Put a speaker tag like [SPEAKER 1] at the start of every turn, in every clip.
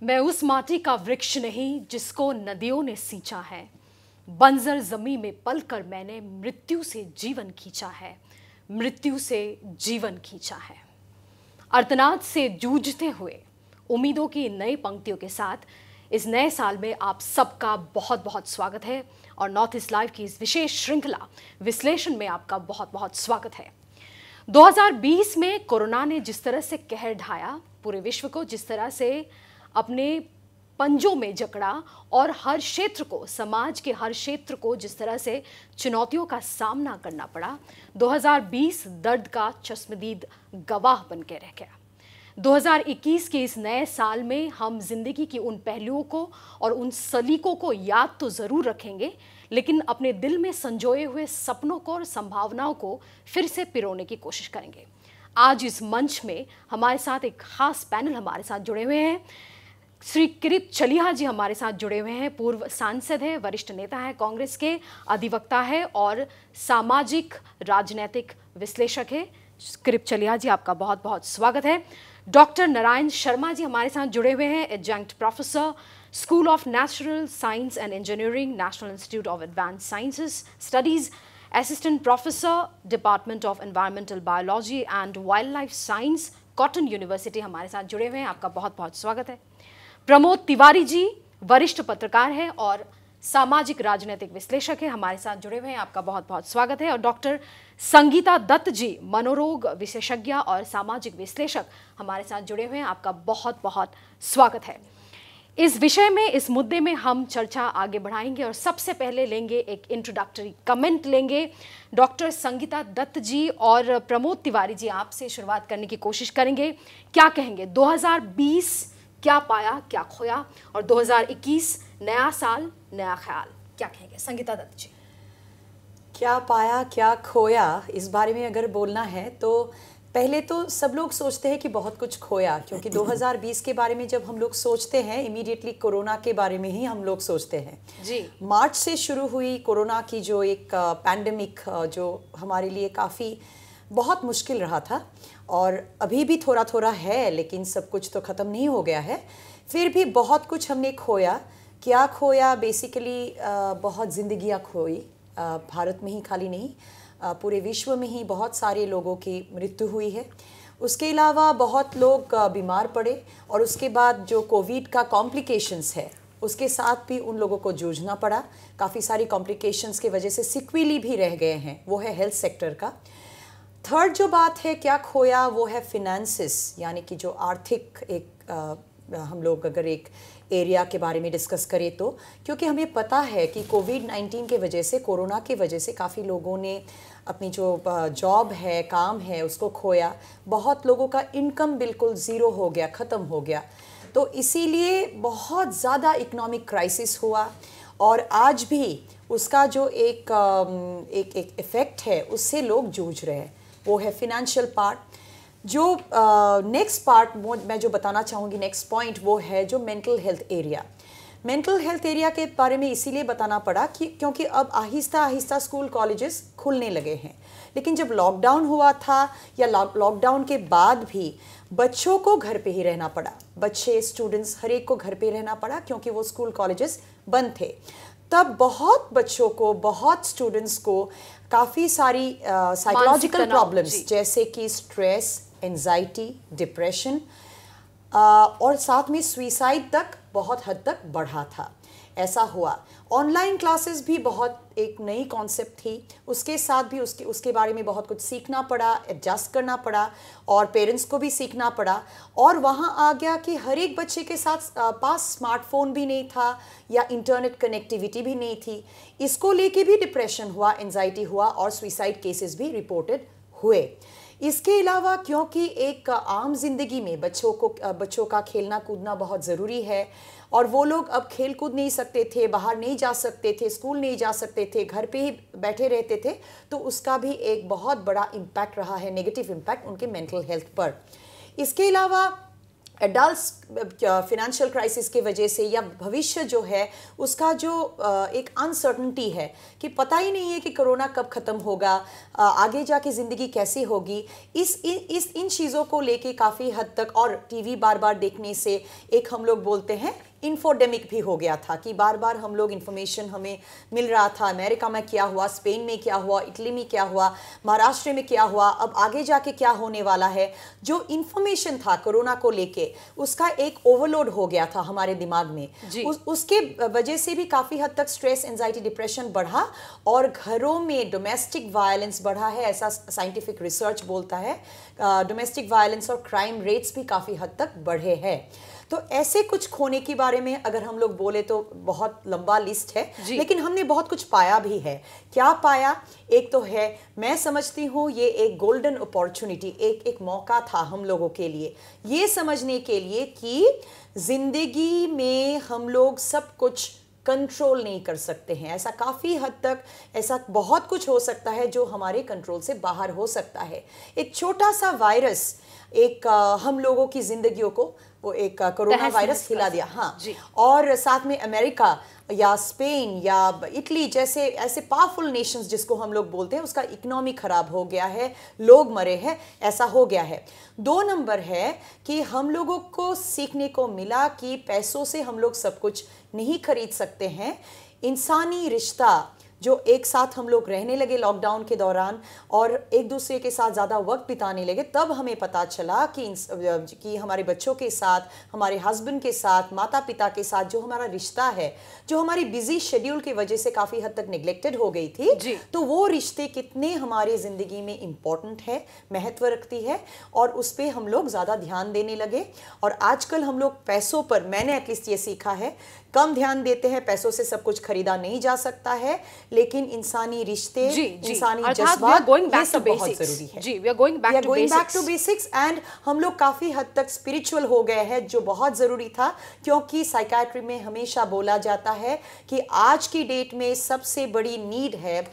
[SPEAKER 1] मैं उस माटी का वृक्ष नहीं जिसको नदियों ने सींचा है। बंजर जमी में पलकर मैंने मृत्यु से जीवन खींचा है, मृत्यु से जीवन खींचा है। अर्थनाद से जूझते हुए उम्मीदों की नई पंक्तियों के साथ इस नए साल में आप सबका बहुत बहुत स्वागत है और नॉर्थ ईस्ट लाइव की इस विशेष श्रृंखला विश्लेषण में आपका बहुत बहुत स्वागत है। 2020 में कोरोना ने जिस तरह से कहर ढाया, पूरे विश्व को जिस तरह से अपने पंजों में जकड़ा और हर क्षेत्र को, समाज के हर क्षेत्र को जिस तरह से चुनौतियों का सामना करना पड़ा, 2020 दर्द का चश्मदीद गवाह बन के रह गया। 2021 के इस नए साल में हम जिंदगी की उन पहलुओं को और उन सलीकों को याद तो जरूर रखेंगे, लेकिन अपने दिल में संजोए हुए सपनों को और संभावनाओं को फिर से पिरोने की कोशिश करेंगे। आज इस मंच में हमारे साथ एक खास पैनल हमारे साथ जुड़े हुए हैं। श्री किरीट चलिहा जी हमारे साथ जुड़े हुए हैं। पूर्व सांसद है, वरिष्ठ नेता है, कांग्रेस के अधिवक्ता है और सामाजिक राजनीतिक विश्लेषक है। किरीट चलिहा जी, आपका बहुत बहुत स्वागत है। डॉक्टर नारायण शर्मा जी हमारे साथ जुड़े हुए हैं, adjunct professor, school of natural science and engineering, national institute of advanced sciences studies, assistant professor, department of environmental biology and wild life science, cotton university हमारे साथ जुड़े हुए हैं। आपका बहुत बहुत स्वागत है। प्रमोद तिवारी जी वरिष्ठ पत्रकार हैं और सामाजिक राजनीतिक विश्लेषक है, हमारे साथ जुड़े हुए हैं। आपका बहुत बहुत स्वागत है। और डॉक्टर संगीता दत्त जी मनोरोग विशेषज्ञ और सामाजिक विश्लेषक हमारे साथ जुड़े हुए हैं। आपका बहुत बहुत स्वागत है। इस विषय में, इस मुद्दे में हम चर्चा आगे बढ़ाएंगे और सबसे पहले लेंगे एक इंट्रोडक्टरी कमेंट लेंगे। डॉक्टर संगीता दत्त जी और प्रमोद तिवारी जी, आपसे शुरुआत करने की कोशिश करेंगे। क्या कहेंगे, 2020 क्या पाया क्या खोया, और 2021 नया साल नया ख्याल, क्या कहेंगे? संगीता दत्त जी।
[SPEAKER 2] क्या पाया क्या खोया, इस बारे में अगर बोलना है तो पहले तो सब लोग सोचते हैं कि बहुत कुछ खोया, क्योंकि 2020 के बारे में जब हम लोग सोचते हैं इमीडिएटली कोरोना के बारे में ही हम लोग सोचते हैं
[SPEAKER 1] जी।
[SPEAKER 2] मार्च से शुरू हुई कोरोना की जो एक पैंडेमिक, जो हमारे लिए काफ़ी बहुत मुश्किल रहा था और अभी भी थोड़ा थोड़ा है, लेकिन सब कुछ तो ख़त्म नहीं हो गया है। फिर भी बहुत कुछ हमने खोया। क्या खोया? बेसिकली बहुत ज़िंदगियाँ खोई, भारत में ही खाली नहीं, पूरे विश्व में ही बहुत सारे लोगों की मृत्यु हुई है। उसके अलावा बहुत लोग बीमार पड़े और उसके बाद जो कोविड का कॉम्प्लिकेशंस है उसके साथ भी उन लोगों को जूझना पड़ा। काफ़ी सारी कॉम्प्लिकेशंस की वजह से सिक्विली भी रह गए हैं, वो है हेल्थ सेक्टर का। थर्ड जो बात है क्या खोया, वो है फिनेंसिस, यानी कि जो आर्थिक एक हम लोग अगर एक एरिया के बारे में डिस्कस करें तो, क्योंकि हमें पता है कि कोविड-19 के वजह से, कोरोना के वजह से काफ़ी लोगों ने अपनी जो जॉब है, काम है, उसको खोया। बहुत लोगों का इनकम बिल्कुल ज़ीरो हो गया, ख़त्म हो गया। तो इसीलिए बहुत ज़्यादा इकोनॉमिक क्राइसिस हुआ और आज भी उसका जो एक इफ़ेक्ट है उससे लोग जूझ रहे हैं, वो है फिनेंशियल पार्ट। जो नेक्स्ट पार्ट मैं जो बताना चाहूँगी, नेक्स्ट पॉइंट, वो है जो mental health area. Mental health area के बारे में इसीलिए बताना पड़ा कि क्योंकि अब आहिस्ता आहिस्ता स्कूल कॉलेजेस खुलने लगे हैं, लेकिन जब लॉकडाउन हुआ था या लॉकडाउन के बाद भी बच्चों को घर पे ही रहना पड़ा। बच्चे, स्टूडेंट्स, हर एक को घर पे रहना पड़ा क्योंकि वो स्कूल कॉलेजेस बंद थे। तब बहुत बच्चों को, बहुत स्टूडेंट्स को काफ़ी सारी साइकोलॉजिकल प्रॉब्लम्स जैसे कि स्ट्रेस, एंजाइटी, डिप्रेशन और साथ में सुसाइड तक बहुत हद तक बढ़ा था। ऐसा हुआ। ऑनलाइन क्लासेस भी बहुत एक नई कॉन्सेप्ट थी, उसके साथ भी उसके बारे में बहुत कुछ सीखना पड़ा, एडजस्ट करना पड़ा और पेरेंट्स को भी सीखना पड़ा। और वहाँ आ गया कि हर एक बच्चे के साथ पास स्मार्टफोन भी नहीं था या इंटरनेट कनेक्टिविटी भी नहीं थी। इसको लेके भी डिप्रेशन हुआ, एंजाइटी हुआ और सुसाइड केसेस भी रिपोर्टेड हुए। इसके अलावा क्योंकि एक आम जिंदगी में बच्चों का खेलना कूदना बहुत ज़रूरी है और वो लोग अब खेल कूद नहीं सकते थे, बाहर नहीं जा सकते थे, स्कूल नहीं जा सकते थे, घर पे ही बैठे रहते थे, तो उसका भी एक बहुत बड़ा इम्पैक्ट रहा है, नेगेटिव इम्पैक्ट उनके मेंटल हेल्थ पर। इसके अलावा एडल्ट्स फिनेंशियल क्राइसिस की वजह से या भविष्य जो है उसका जो एक अनसर्टनिटी है कि पता ही नहीं है कि कोरोना कब ख़त्म होगा, आगे जाके ज़िंदगी कैसी होगी, इन चीज़ों को लेके काफ़ी हद तक, और टीवी बार बार देखने से एक हम लोग बोलते हैं इन्फोडेमिक भी हो गया था कि बार बार हम लोग इन्फॉर्मेशन हमें मिल रहा था, अमेरिका में क्या हुआ, स्पेन में क्या हुआ, इटली में क्या हुआ, महाराष्ट्र में क्या हुआ, अब आगे जाके क्या होने वाला है। जो इन्फॉर्मेशन था कोरोना को लेके उसका एक ओवरलोड हो गया था हमारे दिमाग में, उसके वजह से भी काफ़ी हद तक स्ट्रेस, एंजाइटी, डिप्रेशन बढ़ा और घरों में डोमेस्टिक वायलेंस बढ़ा है, ऐसा साइंटिफिक रिसर्च बोलता है। डोमेस्टिक वायलेंस और क्राइम रेट्स भी काफ़ी हद तक बढ़े हैं। तो ऐसे कुछ खोने के बारे में अगर हम लोग बोले तो बहुत लंबा लिस्ट है, लेकिन हमने बहुत कुछ पाया भी है। क्या पाया? एक तो है, मैं समझती हूँ ये एक गोल्डन अपॉर्चुनिटी, एक मौका था हम लोगों के लिए, ये समझने के लिए कि जिंदगी में हम लोग सब कुछ कंट्रोल नहीं कर सकते हैं। ऐसा काफ़ी हद तक ऐसा बहुत कुछ हो सकता है जो हमारे कंट्रोल से बाहर हो सकता है। एक छोटा सा वायरस एक हम लोगों की जिंदगियों को वो एक कोरोना वायरस हिला दिया। हाँ, और साथ में अमेरिका या स्पेन या इटली जैसे ऐसे पावरफुल नेशंस जिसको हम लोग बोलते हैं, उसका इकोनॉमी खराब हो गया है, लोग मरे हैं, ऐसा हो गया है। 2 नंबर है कि हम लोगों को सीखने को मिला कि पैसों से हम लोग सब कुछ नहीं खरीद सकते हैं। इंसानी रिश्ता जो एक साथ हम लोग रहने लगे लॉकडाउन के दौरान और एक दूसरे के साथ ज़्यादा वक्त बिताने लगे, तब हमें पता चला कि हमारे बच्चों के साथ, हमारे हस्बैंड के साथ, माता पिता के साथ जो हमारा रिश्ता है, जो हमारी बिजी शेड्यूल की वजह से काफ़ी हद तक नेग्लेक्टेड हो गई थी, तो वो रिश्ते कितने हमारी ज़िंदगी में इम्पॉर्टेंट है, महत्व रखती है, और उस पर हम लोग ज़्यादा ध्यान देने लगे। और आजकल हम लोग पैसों पर, मैंने एटलीस्ट ये सीखा है, कम ध्यान देते हैं। पैसों से सब कुछ खरीदा नहीं जा सकता है, लेकिन इंसानी रिश्ते, इंसानी जज्बात, ये सब बहुत जरूरी है।
[SPEAKER 1] जी, we are going back to
[SPEAKER 2] basics and हम लोग काफी हद तक स्पिरिचुअल हो गए हैं, जो बहुत जरूरी था, क्योंकि साइकियाट्री में हमेशा बोला जाता है कि आज की डेट में सबसे बड़ी नीड है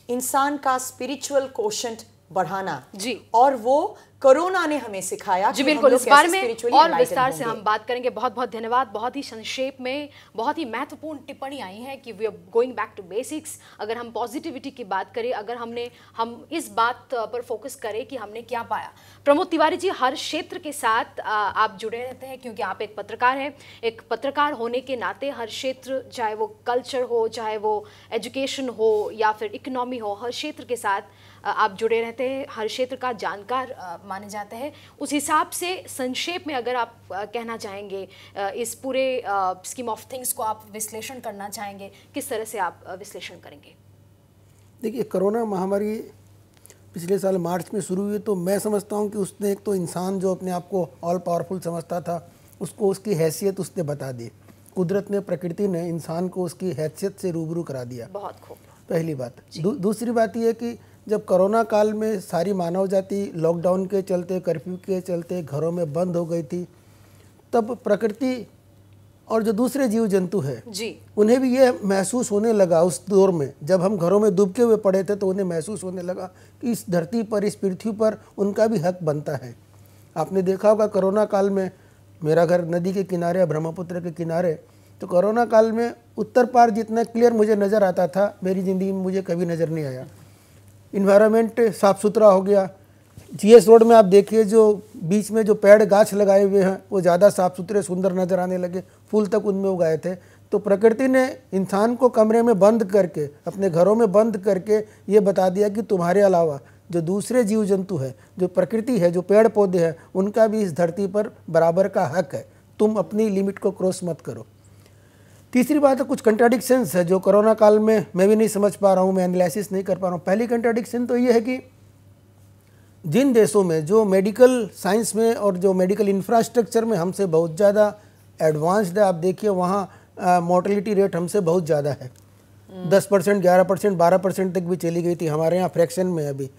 [SPEAKER 2] इंसान का स्पिरिचुअल कोशेंट बढ़ाना।
[SPEAKER 1] जी,
[SPEAKER 2] और वो कोरोना ने हमें सिखाया।
[SPEAKER 1] जी बिल्कुल, इस बारे में और विस्तार से हम बात करेंगे। बहुत बहुत धन्यवाद। बहुत ही संक्षेप में बहुत ही महत्वपूर्ण टिप्पणी आई है कि we are going back to basics. अगर हम पॉजिटिविटी की बात करें, अगर हम इस बात पर फोकस करें कि हमने क्या पाया। प्रमोद तिवारी जी, हर क्षेत्र के साथ आप जुड़े रहते हैं क्योंकि आप एक पत्रकार हैं। एक पत्रकार होने के नाते हर क्षेत्र, चाहे वो कल्चर हो, चाहे वो एजुकेशन हो या फिर इकोनॉमी हो, हर क्षेत्र के साथ आप जुड़े रहते हैं, हर क्षेत्र का जानकार माने जाते हैं। उस हिसाब से संक्षेप में अगर आप कहना चाहेंगे, इस पूरे स्कीम ऑफ थिंग्स को आप विश्लेषण करना चाहेंगे, किस तरह से आप विश्लेषण करेंगे?
[SPEAKER 3] देखिए, कोरोना महामारी पिछले साल मार्च में शुरू हुई, तो मैं समझता हूँ कि उसने, एक तो इंसान जो अपने आप को ऑल पावरफुल समझता था, उसको उसकी हैसियत उसने बता दी। कुदरत ने, प्रकृति ने इंसान को उसकी हैसियत से रूबरू करा दिया।
[SPEAKER 1] बहुत खूब।
[SPEAKER 3] पहली बात। दूसरी बात यह है कि जब कोरोना काल में सारी मानव जाति लॉकडाउन के चलते, कर्फ्यू के चलते घरों में बंद हो गई थी, तब प्रकृति और जो दूसरे जीव जंतु है उन्हें भी ये महसूस होने लगा उस दौर में, जब हम घरों में दुबके हुए पड़े थे, तो उन्हें महसूस होने लगा कि इस धरती पर, इस पृथ्वी पर उनका भी हक बनता है। आपने देखा होगा कोरोना काल में, मेरा घर नदी के किनारे, ब्रह्मपुत्र के किनारे, तो कोरोना काल में उत्तर पार जितना क्लियर मुझे नज़र आता था, मेरी ज़िंदगी में मुझे कभी नज़र नहीं आया। इन्वायरमेंट साफ़ सुथरा हो गया। जीएस रोड में आप देखिए, जो बीच में जो पेड़ गाछ लगाए हुए हैं वो ज़्यादा साफ़ सुथरे, सुंदर नज़र आने लगे, फूल तक उनमें उगाए थे। तो प्रकृति ने इंसान को कमरे में बंद करके, अपने घरों में बंद करके ये बता दिया कि तुम्हारे अलावा जो दूसरे जीव जंतु है, जो प्रकृति है, जो पेड़ पौधे हैं, उनका भी इस धरती पर बराबर का हक है। तुम अपनी लिमिट को क्रॉस मत करो। तीसरी बात है, कुछ कंट्राडिक्शंस है जो कोरोना काल में मैं भी नहीं समझ पा रहा हूँ, मैं एनालिसिस नहीं कर पा रहा हूँ। पहली कंट्राडिक्शन तो ये है कि जिन देशों में जो मेडिकल साइंस में और जो मेडिकल इंफ्रास्ट्रक्चर में हमसे बहुत ज़्यादा एडवांस्ड है, आप देखिए वहाँ मोर्टेलिटी रेट हमसे बहुत ज़्यादा है। 10%, 11%, 12% तक भी चली गई थी, हमारे यहाँ फ्रैक्शन में अभी।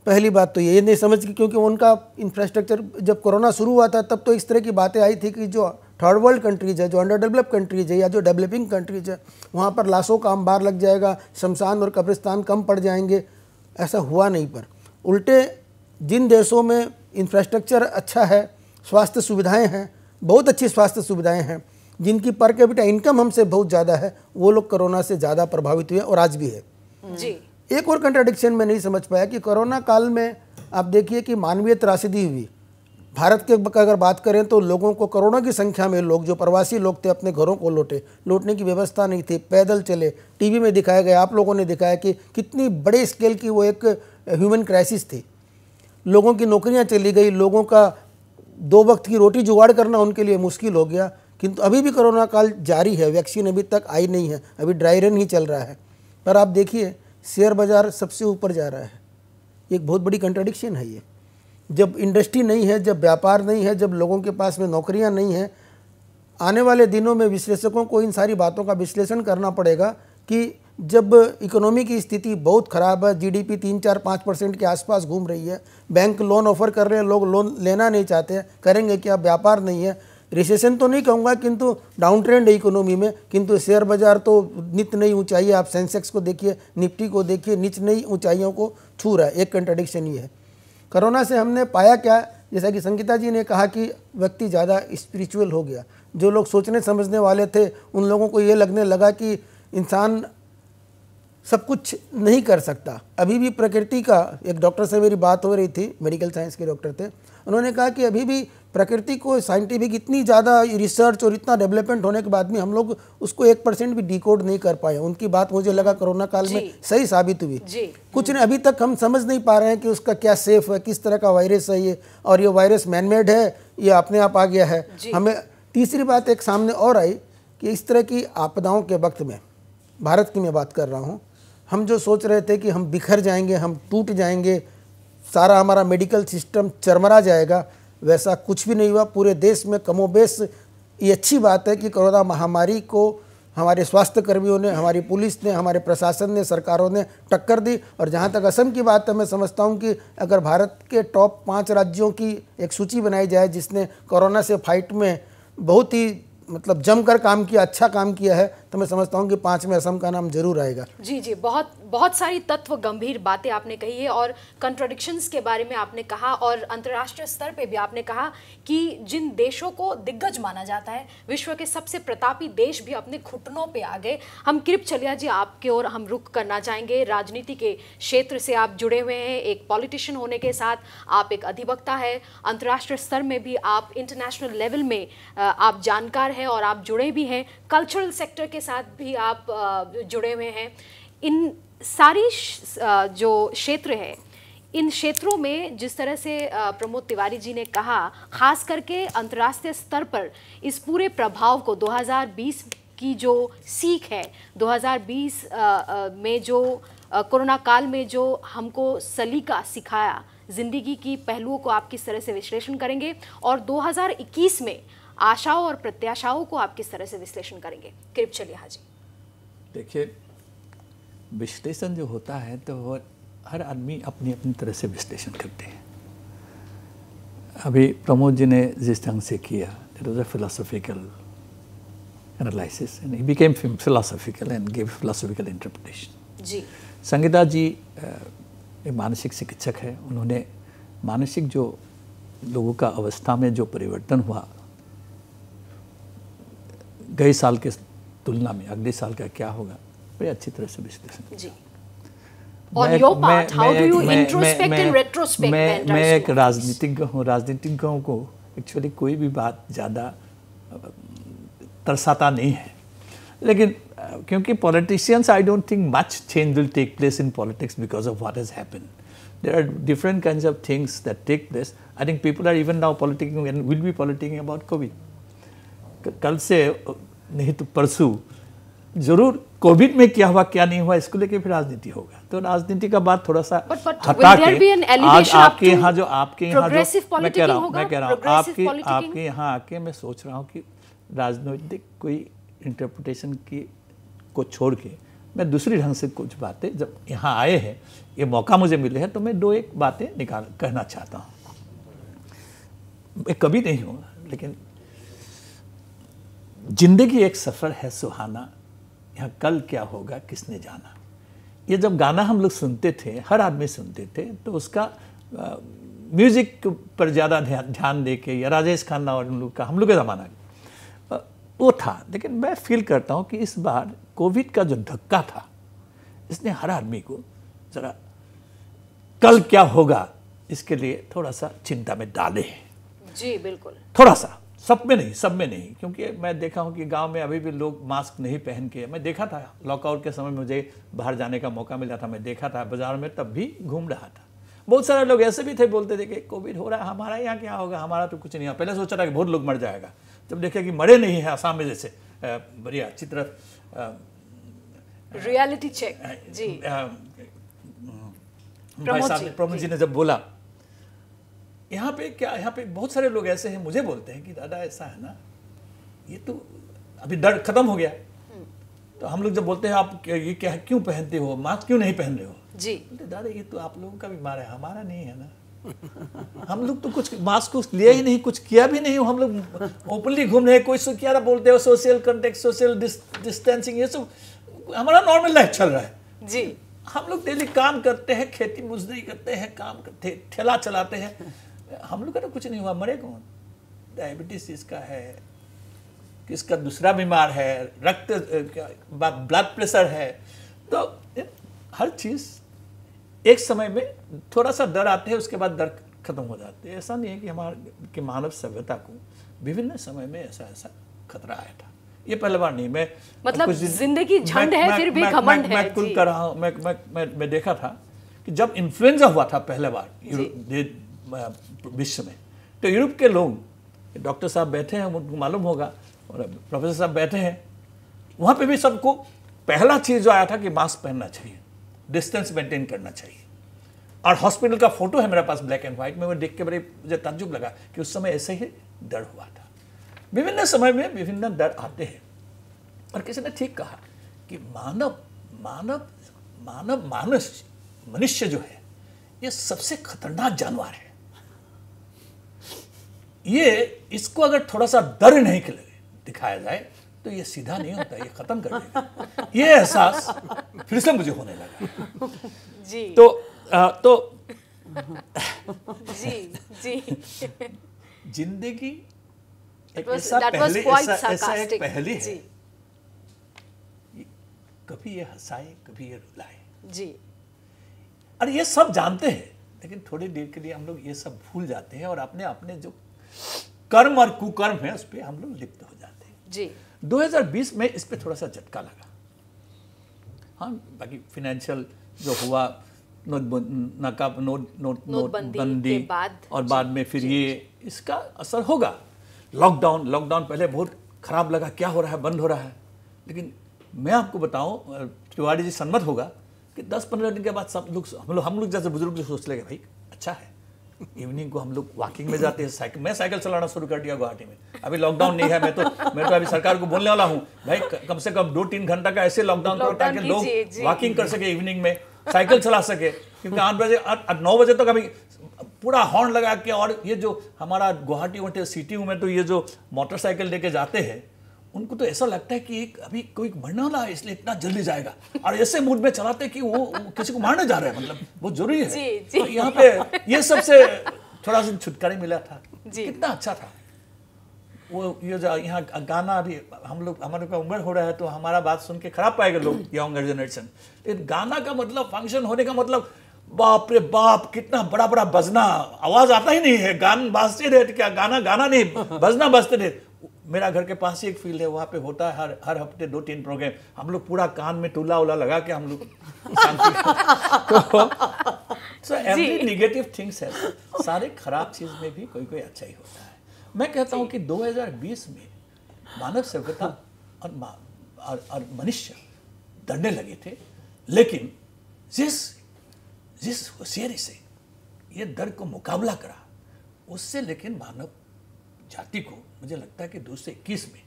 [SPEAKER 3] पहली बात तो ये नहीं समझ की, क्योंकि उनका इंफ्रास्ट्रक्चर, जब कोरोना शुरू हुआ था तब तो इस तरह की बातें आई थी कि जो थर्ड वर्ल्ड कंट्रीज़ है, जो अंडर डेवलप कंट्रीज़ है या जो डेवलपिंग कंट्रीज है, वहाँ पर लाशों का अंबार लग जाएगा, शमशान और कब्रिस्तान कम पड़ जाएंगे। ऐसा हुआ नहीं, पर उल्टे जिन देशों में इंफ्रास्ट्रक्चर अच्छा है स्वास्थ्य सुविधाएं हैं, बहुत अच्छी स्वास्थ्य सुविधाएं हैं, जिनकी पर कैपिटा इनकम हमसे बहुत ज़्यादा है, वो लोग कोरोना से ज़्यादा प्रभावित हुए और आज भी है।
[SPEAKER 1] जी।
[SPEAKER 3] एक और कंट्राडिक्शन मैं नहीं समझ पाया कि कोरोना काल में आप देखिए कि मानवीय त्रासदी हुई। भारत के अगर बात करें तो लोगों को करोड़ों की संख्या में लोग जो प्रवासी लोग थे अपने घरों को लौटने की व्यवस्था नहीं थी, पैदल चले। टीवी में दिखाया गया, आप लोगों ने दिखाया कि कितनी बड़े स्केल की वो एक ह्यूमन क्राइसिस थी। लोगों की नौकरियां चली गई, लोगों का 2 वक्त की रोटी जुगाड़ करना उनके लिए मुश्किल हो गया। किंतु अभी भी कोरोना काल जारी है, वैक्सीन अभी तक आई नहीं है, अभी ड्राई रन ही चल रहा है। पर आप देखिए शेयर बाज़ार सबसे ऊपर जा रहा है। एक बहुत बड़ी कंट्राडिक्शन है ये। जब इंडस्ट्री नहीं है, जब व्यापार नहीं है, जब लोगों के पास में नौकरियां नहीं हैं, आने वाले दिनों में विश्लेषकों को इन सारी बातों का विश्लेषण करना पड़ेगा कि जब इकोनॉमी की स्थिति बहुत ख़राब है, जीडीपी 3-4-5% के आसपास घूम रही है, बैंक लोन ऑफर कर रहे हैं, लोग लोन लेना नहीं चाहते हैं, करेंगे क्या, व्यापार नहीं है, रिसेशन तो नहीं कहूँगा किंतु डाउन ट्रेंड है इकोनॉमी में, किंतु शेयर बाज़ार तो नित नई ऊंचाई, आप सेंसेक्स को देखिए, निफ्टी को देखिए, नित नई ऊंचाइयों को छू रहा है। एक कंट्राडिक्शन ये है। कोरोना से हमने पाया क्या, जैसा कि संगीता जी ने कहा कि व्यक्ति ज़्यादा स्पिरिचुअल हो गया। जो लोग सोचने समझने वाले थे उन लोगों को ये लगने लगा कि इंसान सब कुछ नहीं कर सकता। अभी भी प्रकृति का, एक डॉक्टर से मेरी बात हो रही थी, मेडिकल साइंस के डॉक्टर थे, उन्होंने कहा कि अभी भी प्रकृति को साइंटिफिक इतनी ज़्यादा रिसर्च और इतना डेवलपमेंट होने के बाद भी हम लोग उसको 1% भी डिकोड नहीं कर पाए। उनकी बात मुझे लगा कोरोना काल में सही साबित हुई। कुछ नहीं, अभी तक हम समझ नहीं पा रहे हैं कि उसका क्या सेफ है, किस तरह का वायरस है ये, और ये वायरस मैनमेड है या अपने आप आ गया है। हमें तीसरी बात एक सामने और आई कि इस तरह की आपदाओं के वक्त में, भारत की मैं बात कर रहा हूँ, हम जो सोच रहे थे कि हम बिखर जाएंगे, हम टूट जाएंगे, सारा हमारा मेडिकल सिस्टम चरमरा जाएगा, वैसा कुछ भी नहीं हुआ। पूरे देश में कमोबेश ये अच्छी बात है कि कोरोना महामारी को हमारे स्वास्थ्य कर्मियों ने, हमारी पुलिस ने, हमारे प्रशासन ने, सरकारों ने टक्कर दी। और जहाँ तक असम की बात है, मैं समझता हूँ कि अगर भारत के टॉप 5 राज्यों की एक सूची बनाई जाए जिसने कोरोना से फाइट में बहुत ही मतलब जमकर काम किया, अच्छा काम किया है, तो मैं समझता हूँ कि 5 में असम का नाम जरूर आएगा।
[SPEAKER 1] जी जी, बहुत बहुत सारी तत्व गंभीर बातें आपने कही है और कंट्राडिक्शंस के बारे में आपने कहा, और अंतर्राष्ट्रीय स्तर पे भी आपने कहा कि जिन देशों को दिग्गज माना जाता है, विश्व के सबसे प्रतापी देश भी अपने घुटनों पे आ गए। हम कृप चलिया जी आपके ओर हम रुख करना चाहेंगे। राजनीति के क्षेत्र से आप जुड़े हुए हैं, एक पॉलिटिशियन होने के साथ आप एक अधिवक्ता है, अंतर्राष्ट्रीय स्तर में भी आप इंटरनेशनल लेवल में आप जानकार हैं और आप जुड़े भी हैं, कल्चरल सेक्टर के साथ भी आप जुड़े हुए हैं। इन सारी जो क्षेत्र है, इन क्षेत्रों में जिस तरह से प्रमोद तिवारी जी ने कहा, खास करके अंतर्राष्ट्रीय स्तर पर इस पूरे प्रभाव को 2020 की जो सीख है, 2020 में जो कोरोना काल में जो हमको सलीका सिखाया, जिंदगी की पहलुओं को आप किस तरह से विश्लेषण करेंगे, और 2021 में आशाओं और प्रत्याशाओं को आप किस तरह से विश्लेषण करेंगे। कृप चलिए हाजी।
[SPEAKER 4] देखिए, विश्लेषण जो होता है तो वो हर आदमी अपनी अपनी तरह से विश्लेषण करते हैं। अभी प्रमोद जी ने जिस ढंग से किया, it was a philosophical analysis and he became philosophical and give philosophical interpretation.
[SPEAKER 1] जी,
[SPEAKER 4] संगीता जी एक मानसिक चिकित्सक है, उन्होंने मानसिक जो लोगों का अवस्था में जो परिवर्तन हुआ गए साल के तुलना में अगले साल का क्या होगा, बड़ी अच्छी तरह से विश्लेषण।
[SPEAKER 1] जी। On your part, how do you introspect and retrospect?
[SPEAKER 4] मैं एक राजनीतिज्ञ हूँ, राजनीतिज्ञों को एक्चुअली कोई भी बात ज़्यादा तरसाता नहीं है, लेकिन क्योंकि politicians, I don't think much change will take place in politics because of what has happened. There are different kinds of things that take place. I think people are even now politicking and will be politicking about COVID. कल से नहीं तो परसों जरूर Covid में क्या हुआ क्या नहीं हुआ इसको लेके फिर राजनीति होगा. तो राजनीति का बात थोड़ा सा हटा के आज आपके यहाँ जो मैं कह रहा हूँ आपके यहाँ आके मैं सोच रहा हूँ कि राजनीतिक कोई इंटरप्रिटेशन की को छोड़ के मैं दूसरी ढंग से कुछ बातें, जब यहाँ आए हैं ये मौका मुझे मिले हैं तो मैं 2-1 बातें कहना चाहता हूँ. मैं कभी नहीं हूँ, लेकिन जिंदगी एक सफ़र है सुहाना, यहाँ कल क्या होगा किसने जाना. ये जब गाना हम लोग सुनते थे, हर आदमी सुनते थे, तो उसका म्यूजिक पर ज़्यादा ध्यान दे के, या राजेश खन्ना और हम लोग का ज़माना वो था। लेकिन मैं फील करता हूँ कि इस बार कोविड का जो धक्का था, इसने हर आदमी को ज़रा कल क्या होगा इसके लिए थोड़ा सा चिंता में डाले हैं।
[SPEAKER 1] जी बिल्कुल,
[SPEAKER 4] थोड़ा सा, सब में नहीं, क्योंकि मैं देखा हूँ कि गांव में अभी भी लोग मास्क नहीं पहन के, मैं देखा था लॉकआउट के समय मुझे बाहर जाने का मौका मिला था, मैं देखा था बाजार में, तब भी घूम रहा था। बहुत सारे लोग ऐसे भी थे, बोलते थे कि कोविड हो रहा है, हमारा यहाँ क्या होगा, हमारा तो कुछ नहीं है। पहले सोचा था कि बहुत लोग मर जाएगा, जब देखे कि मरे नहीं है, आसाम में जैसे बढ़िया चित्र
[SPEAKER 1] रियलिटी चेक जी
[SPEAKER 4] भाई साहब ने, प्रमोद जी ने जब बोला, यहाँ पे क्या, यहाँ पे बहुत सारे लोग ऐसे हैं, मुझे बोलते हैं कि दादा ऐसा है ना, ये तो अभी डर खत्म हो गया। तो हम लोग जब बोलते हैं आप ये क्या क्यों पहनते हो, मास्क क्यों नहीं पहन रहे हो
[SPEAKER 1] जी,
[SPEAKER 4] बोलते दादा ये तो आप लोगों का बीमार है, हमारा नहीं है ना। हम लोग तो कुछ मास्क को लिया ही नहीं, कुछ किया भी नहीं, हम लोग ओपनली घूम रहे हैं। कोई क्या बोलते हो, सोशल कॉन्टेक्ट, सोशल डिस्टेंसिंग, ये सब हमारा नॉर्मल लाइफ चल रहा है
[SPEAKER 1] जी।
[SPEAKER 4] हम लोग डेली काम करते हैं, खेती मजदूरी करते हैं, काम करते, ठेला चलाते हैं, हम लोग का तो कुछ नहीं हुआ। मरे कौन? डायबिटीज इसका है, किसका दूसरा बीमार है, रक्त ब्लड प्रेशर है। तो हर चीज़ एक समय में थोड़ा सा डर आते हैं, उसके बाद डर खत्म हो जाते हैं। ऐसा नहीं है कि हमारे मानव सभ्यता को विभिन्न समय में ऐसा खतरा आया था। ये पहली बार नहीं, मैं
[SPEAKER 1] मतलब जिंदगी झंड है फिर भी घमंड है।
[SPEAKER 4] मैं कुल कर रहा हूँ, मैं देखा था कि जब इन्फ्लुएंजा हुआ था पहले बार विश्व में, तो यूरोप के लोग, डॉक्टर साहब बैठे हैं, उनको मालूम होगा, और प्रोफेसर साहब बैठे हैं, वहाँ पे भी सबको पहला चीज़ जो आया था कि मास्क पहनना चाहिए, डिस्टेंस मेंटेन करना चाहिए। और हॉस्पिटल का फोटो है मेरे पास ब्लैक एंड व्हाइट में, वो देख के बड़े मुझे ताज्जुब लगा कि उस समय ऐसे ही डर हुआ था। विभिन्न समय में विभिन्न डर आते हैं। और किसी ने ठीक कहा कि मनुष्य जो है ये सबसे खतरनाक जानवर है। ये इसको अगर थोड़ा सा डर नहीं दिखाया जाए तो ये सीधा नहीं होता, ये खत्म कर देगा। ये एहसास फिर से मुझे होने लगा
[SPEAKER 1] जी।
[SPEAKER 4] तो
[SPEAKER 1] जी जी
[SPEAKER 4] जिंदगी एक
[SPEAKER 1] ऐसा
[SPEAKER 4] एक पहेली है, कभी ये हंसाए कभी ये रुलाए
[SPEAKER 1] जी।
[SPEAKER 4] और ये सब जानते हैं, लेकिन थोड़ी देर के लिए हम लोग ये सब भूल जाते हैं और अपने जो कर्म और कुकर्म है उस पर हम लोग लिप्त हो जाते हैं
[SPEAKER 1] जी।
[SPEAKER 4] 2020 में इस पे थोड़ा सा झटका लगा। हाँ, बाकी फाइनेंशियल जो हुआ, नोटबंदी
[SPEAKER 1] के बाद,
[SPEAKER 4] और बाद में फिर ये इसका असर होगा। लॉकडाउन पहले बहुत खराब लगा, क्या हो रहा है, बंद हो रहा है। लेकिन मैं आपको बताऊं, तिवारी जी सम्मत होगा कि 10-15 दिन के बाद सब लोग हम लोग जैसे बुजुर्ग जो सोच लेंगे भाई अच्छा है, इवनिंग को हम लोग वॉकिंग में जाते हैं, मैं साइकिल चलाना शुरू कर दिया गुवाहाटी में। अभी लॉकडाउन नहीं है, मैं तो अभी सरकार को बोलने वाला हूँ भाई कम से कम 2-3 घंटा का ऐसे लॉकडाउन करो ताकि लोग वॉकिंग कर सके, इवनिंग में साइकिल चला सके। क्योंकि 8 बजे 9 बजे तक अभी पूरा हॉर्न लगा के, और ये जो हमारा गुवाहाटी सिटी में तो ये जो मोटरसाइकिल लेके जाते हैं उनको तो ऐसा लगता है कि अभी कोई मरने वाला है इसलिए इतना जल्दी जाएगा, और ऐसे मूड में चलाते हैं कि वो किसी को मारने जा रहे हैं, मतलब बहुत जरूरी है।
[SPEAKER 1] जी, जी।
[SPEAKER 4] तो यहाँ पे ये सबसे थोड़ा सा छुटकारा मिला था, कितना अच्छा था वो। ये जो यहाँ गाना अभी हमारे को उम्र हो रहा है तो हमारा बात सुन के खराब पाएगा लोग, यंगर जनरेशन। लेकिन गाना का मतलब, फंक्शन होने का मतलब, बाप रे बाप कितना बड़ा बड़ा बजना, आवाज आता ही नहीं है, गान बाजते रहे, क्या गाना नहीं बजना बजते रहे। मेरा घर के पास ही एक फील्ड है, वहाँ पे होता है हर हफ्ते 2-3 प्रोग्राम। हम लोग पूरा कान में टूला उला लगा के हम लोग तो एवरी नेगेटिव थिंग्स है, सारे खराब चीज में भी कोई अच्छा ही होता है। मैं कहता हूँ कि 2020 में मानव सभ्यता और मनुष्य डरने लगे थे, लेकिन जिस होशियारी से ये डर को मुकाबला करा, उससे लेकिन मानव जाति को मुझे लगता है कि 2021 में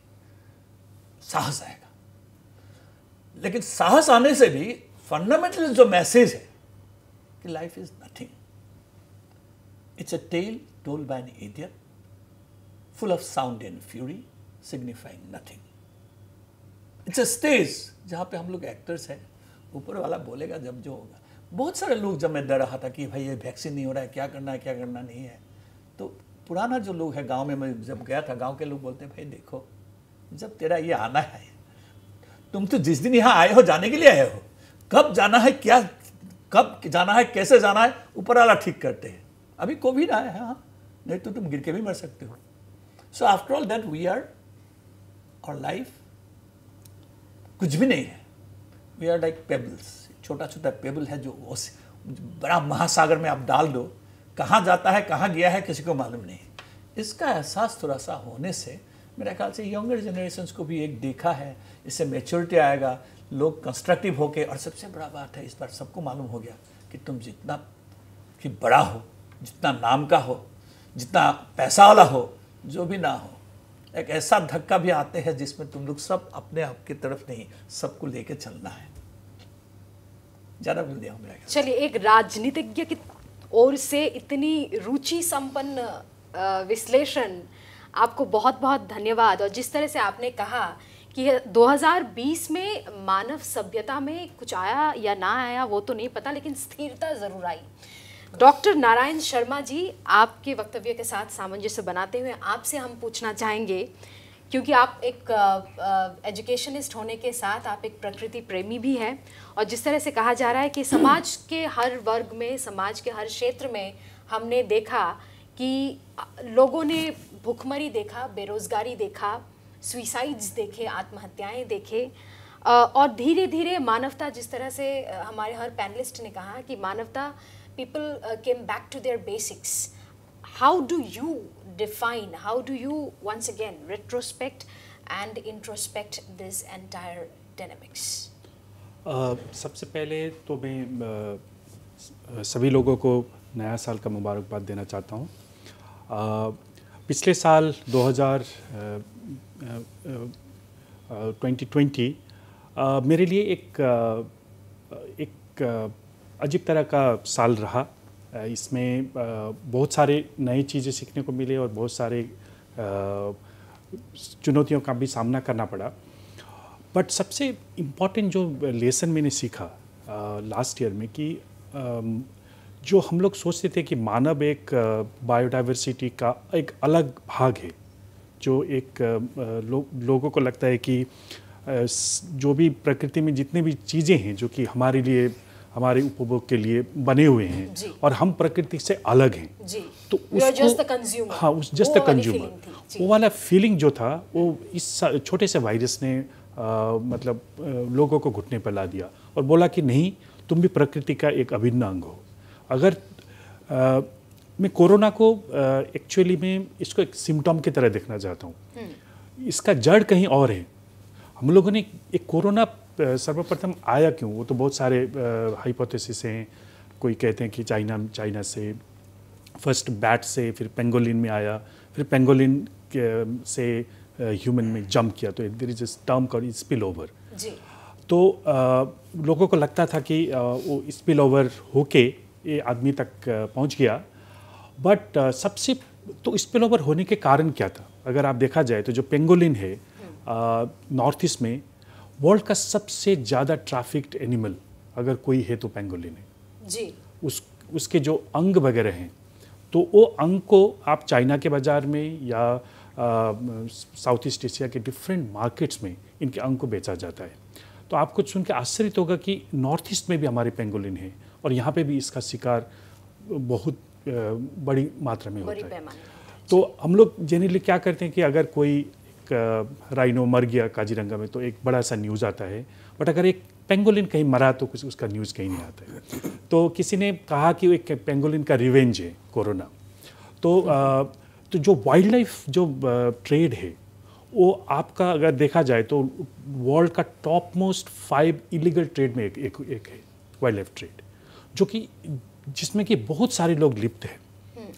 [SPEAKER 4] साहस आएगा। लेकिन साहस आने से भी फंडामेंटल जो मैसेज है कि life is nothing, it's a tale told by an idiot full of sound and fury signifying nothing. It's a stage जहां पे हम लोग एक्टर्स हैं, ऊपर वाला बोलेगा जब जो होगा। बहुत सारे लोग जब मैं डर रहा था कि भाई ये वैक्सीन नहीं हो रहा है, क्या करना नहीं है, तो पुराना जो लोग है गांव में, मैं जब गया था गांव के लोग बोलते हैं भाई देखो जब तेरा ये आना है, तुम तो जिस दिन यहाँ आए हो जाने के लिए आए हो, कब जाना है, क्या कब जाना है, कैसे जाना है, ऊपर वाला ठीक करते हैं। अभी कोविड आया है, हाँ, नहीं तो तुम गिर के भी मर सकते हो। So after all that we are, और लाइफ कुछ भी नहीं है, वी आर लाइक पेबल्स, छोटा छोटा पेबल है जो उस बड़ा महासागर में आप डाल दो, कहाँ जाता है कहाँ गया है किसी को मालूम नहीं। इसका एहसास थोड़ा सा होने से मेरा ख्याल से यंगर जनरेशन्स को भी एक देखा है, इससे मैच्योरिटी आएगा, लोग कंस्ट्रक्टिव होके, और सबसे बड़ा बात है इस बार सबको मालूम हो गया कि तुम जितना कि बड़ा हो, जितना नाम का हो, जितना पैसा वाला हो, जो भी ना हो, एक ऐसा धक्का भी आते हैं जिसमें तुम लोग सब अपने आप की तरफ नहीं, सबको लेके चलना है। ज़्यादा बोल दिया मेरा ख्याल।
[SPEAKER 1] चलिए, एक राजनीतिज्ञ की ओर से इतनी रुचि संपन्न विश्लेषण, आपको बहुत बहुत धन्यवाद। और जिस तरह से आपने कहा कि 2020 में मानव सभ्यता में कुछ आया या ना आया वो तो नहीं पता, लेकिन स्थिरता ज़रूर आई। डॉक्टर नारायण शर्मा जी, आपके वक्तव्य के साथ सामंजस्य बनाते हुए आपसे हम पूछना चाहेंगे, क्योंकि आप एक एजुकेशनिस्ट होने के साथ आप एक प्रकृति प्रेमी भी हैं, और जिस तरह से कहा जा रहा है कि समाज के हर वर्ग में, समाज के हर क्षेत्र में हमने देखा कि लोगों ने भूखमरी देखा, बेरोज़गारी देखा, सुइसाइड्स देखे, आत्महत्याएं देखे, और धीरे धीरे मानवता, जिस तरह से हमारे हर पैनलिस्ट ने कहा कि मानवता, people came back to their basics. How do you define, how do you once again retrospect and introspect this entire dynamics?
[SPEAKER 5] सबसे पहले तो मैं सभी लोगों को नया साल का मुबारकबाद देना चाहता हूँ। पिछले साल 2020 मेरे लिए एक अजीब तरह का साल रहा। इसमें बहुत सारे नई चीज़ें सीखने को मिले और बहुत सारे चुनौतियों का भी सामना करना पड़ा। बट सबसे इम्पॉर्टेंट जो लेसन मैंने सीखा लास्ट ईयर में कि जो हम लोग सोचते थे कि मानव एक बायोडाइवर्सिटी का एक अलग भाग है, जो एक लोगों को लगता है कि जो भी प्रकृति में जितने भी चीज़ें हैं जो कि हमारे लिए, हमारे उपभोग के लिए बने हुए हैं और हम प्रकृति से अलग हैं जी। तो उसको हाँ, उस जस्ट द कंज्यूमर वो वाला फीलिंग जो था वो इस छोटे से वायरस ने मतलब लोगों को घुटने पर ला दिया और बोला कि नहीं, तुम भी प्रकृति का एक अभिन्न अंग हो। अगर मैं कोरोना को एक्चुअली में इसको एक सिम्टम की तरह देखना चाहता हूँ। इसका जड़ कहीं और है। हम लोगों ने एक कोरोना सर्वप्रथम आया क्यों, वो तो बहुत सारे हाइपोथेसिस हैं। कोई कहते हैं कि चाइना से, फर्स्ट बैट से, फिर पेंगोलिन में आया, फिर पेंगोलिन से ह्यूमन में जंप किया, तो there is a term called spill over. तो लोगों को लगता था कि वो स्पिल ओवर होके ये आदमी तक पहुंच गया। बट सबसे तो स्पिल ओवर होने के कारण क्या था, अगर आप देखा जाए तो जो पेंगोलिन है नॉर्थ ईस्ट में वर्ल्ड का सबसे ज़्यादा ट्रैफिक्ड एनिमल अगर कोई है तो पेंगोलिन है जी। उसके जो अंग वगैरह हैं, तो वो अंग को आप चाइना के बाज़ार में या साउथ ईस्ट एशिया के डिफरेंट मार्केट्स में इनके अंग को बेचा जाता है। तो आपको सुन के आश्चर्य होगा कि नॉर्थ ईस्ट में भी हमारे पेंगोलिन है और यहाँ पे भी इसका शिकार बहुत बड़ी मात्रा में होता है। तो हम लोग जनरली क्या करते हैं कि अगर कोई राइनो मर गया काजीरंगा में तो एक बड़ा सा न्यूज़ आता है, बट अगर एक पेंगोलिन कहीं मरा तो कुछ उसका न्यूज़ कहीं नहीं आता है। तो किसी ने कहा कि एक पेंगोलिन का रिवेंज है कोरोना। तो जो वाइल्ड लाइफ जो ट्रेड है वो आपका अगर देखा जाए तो वर्ल्ड का टॉप मोस्ट 5 इलीगल ट्रेड में एक है वाइल्ड लाइफ ट्रेड, जो कि जिसमें कि बहुत सारे लोग लिप्त हैं।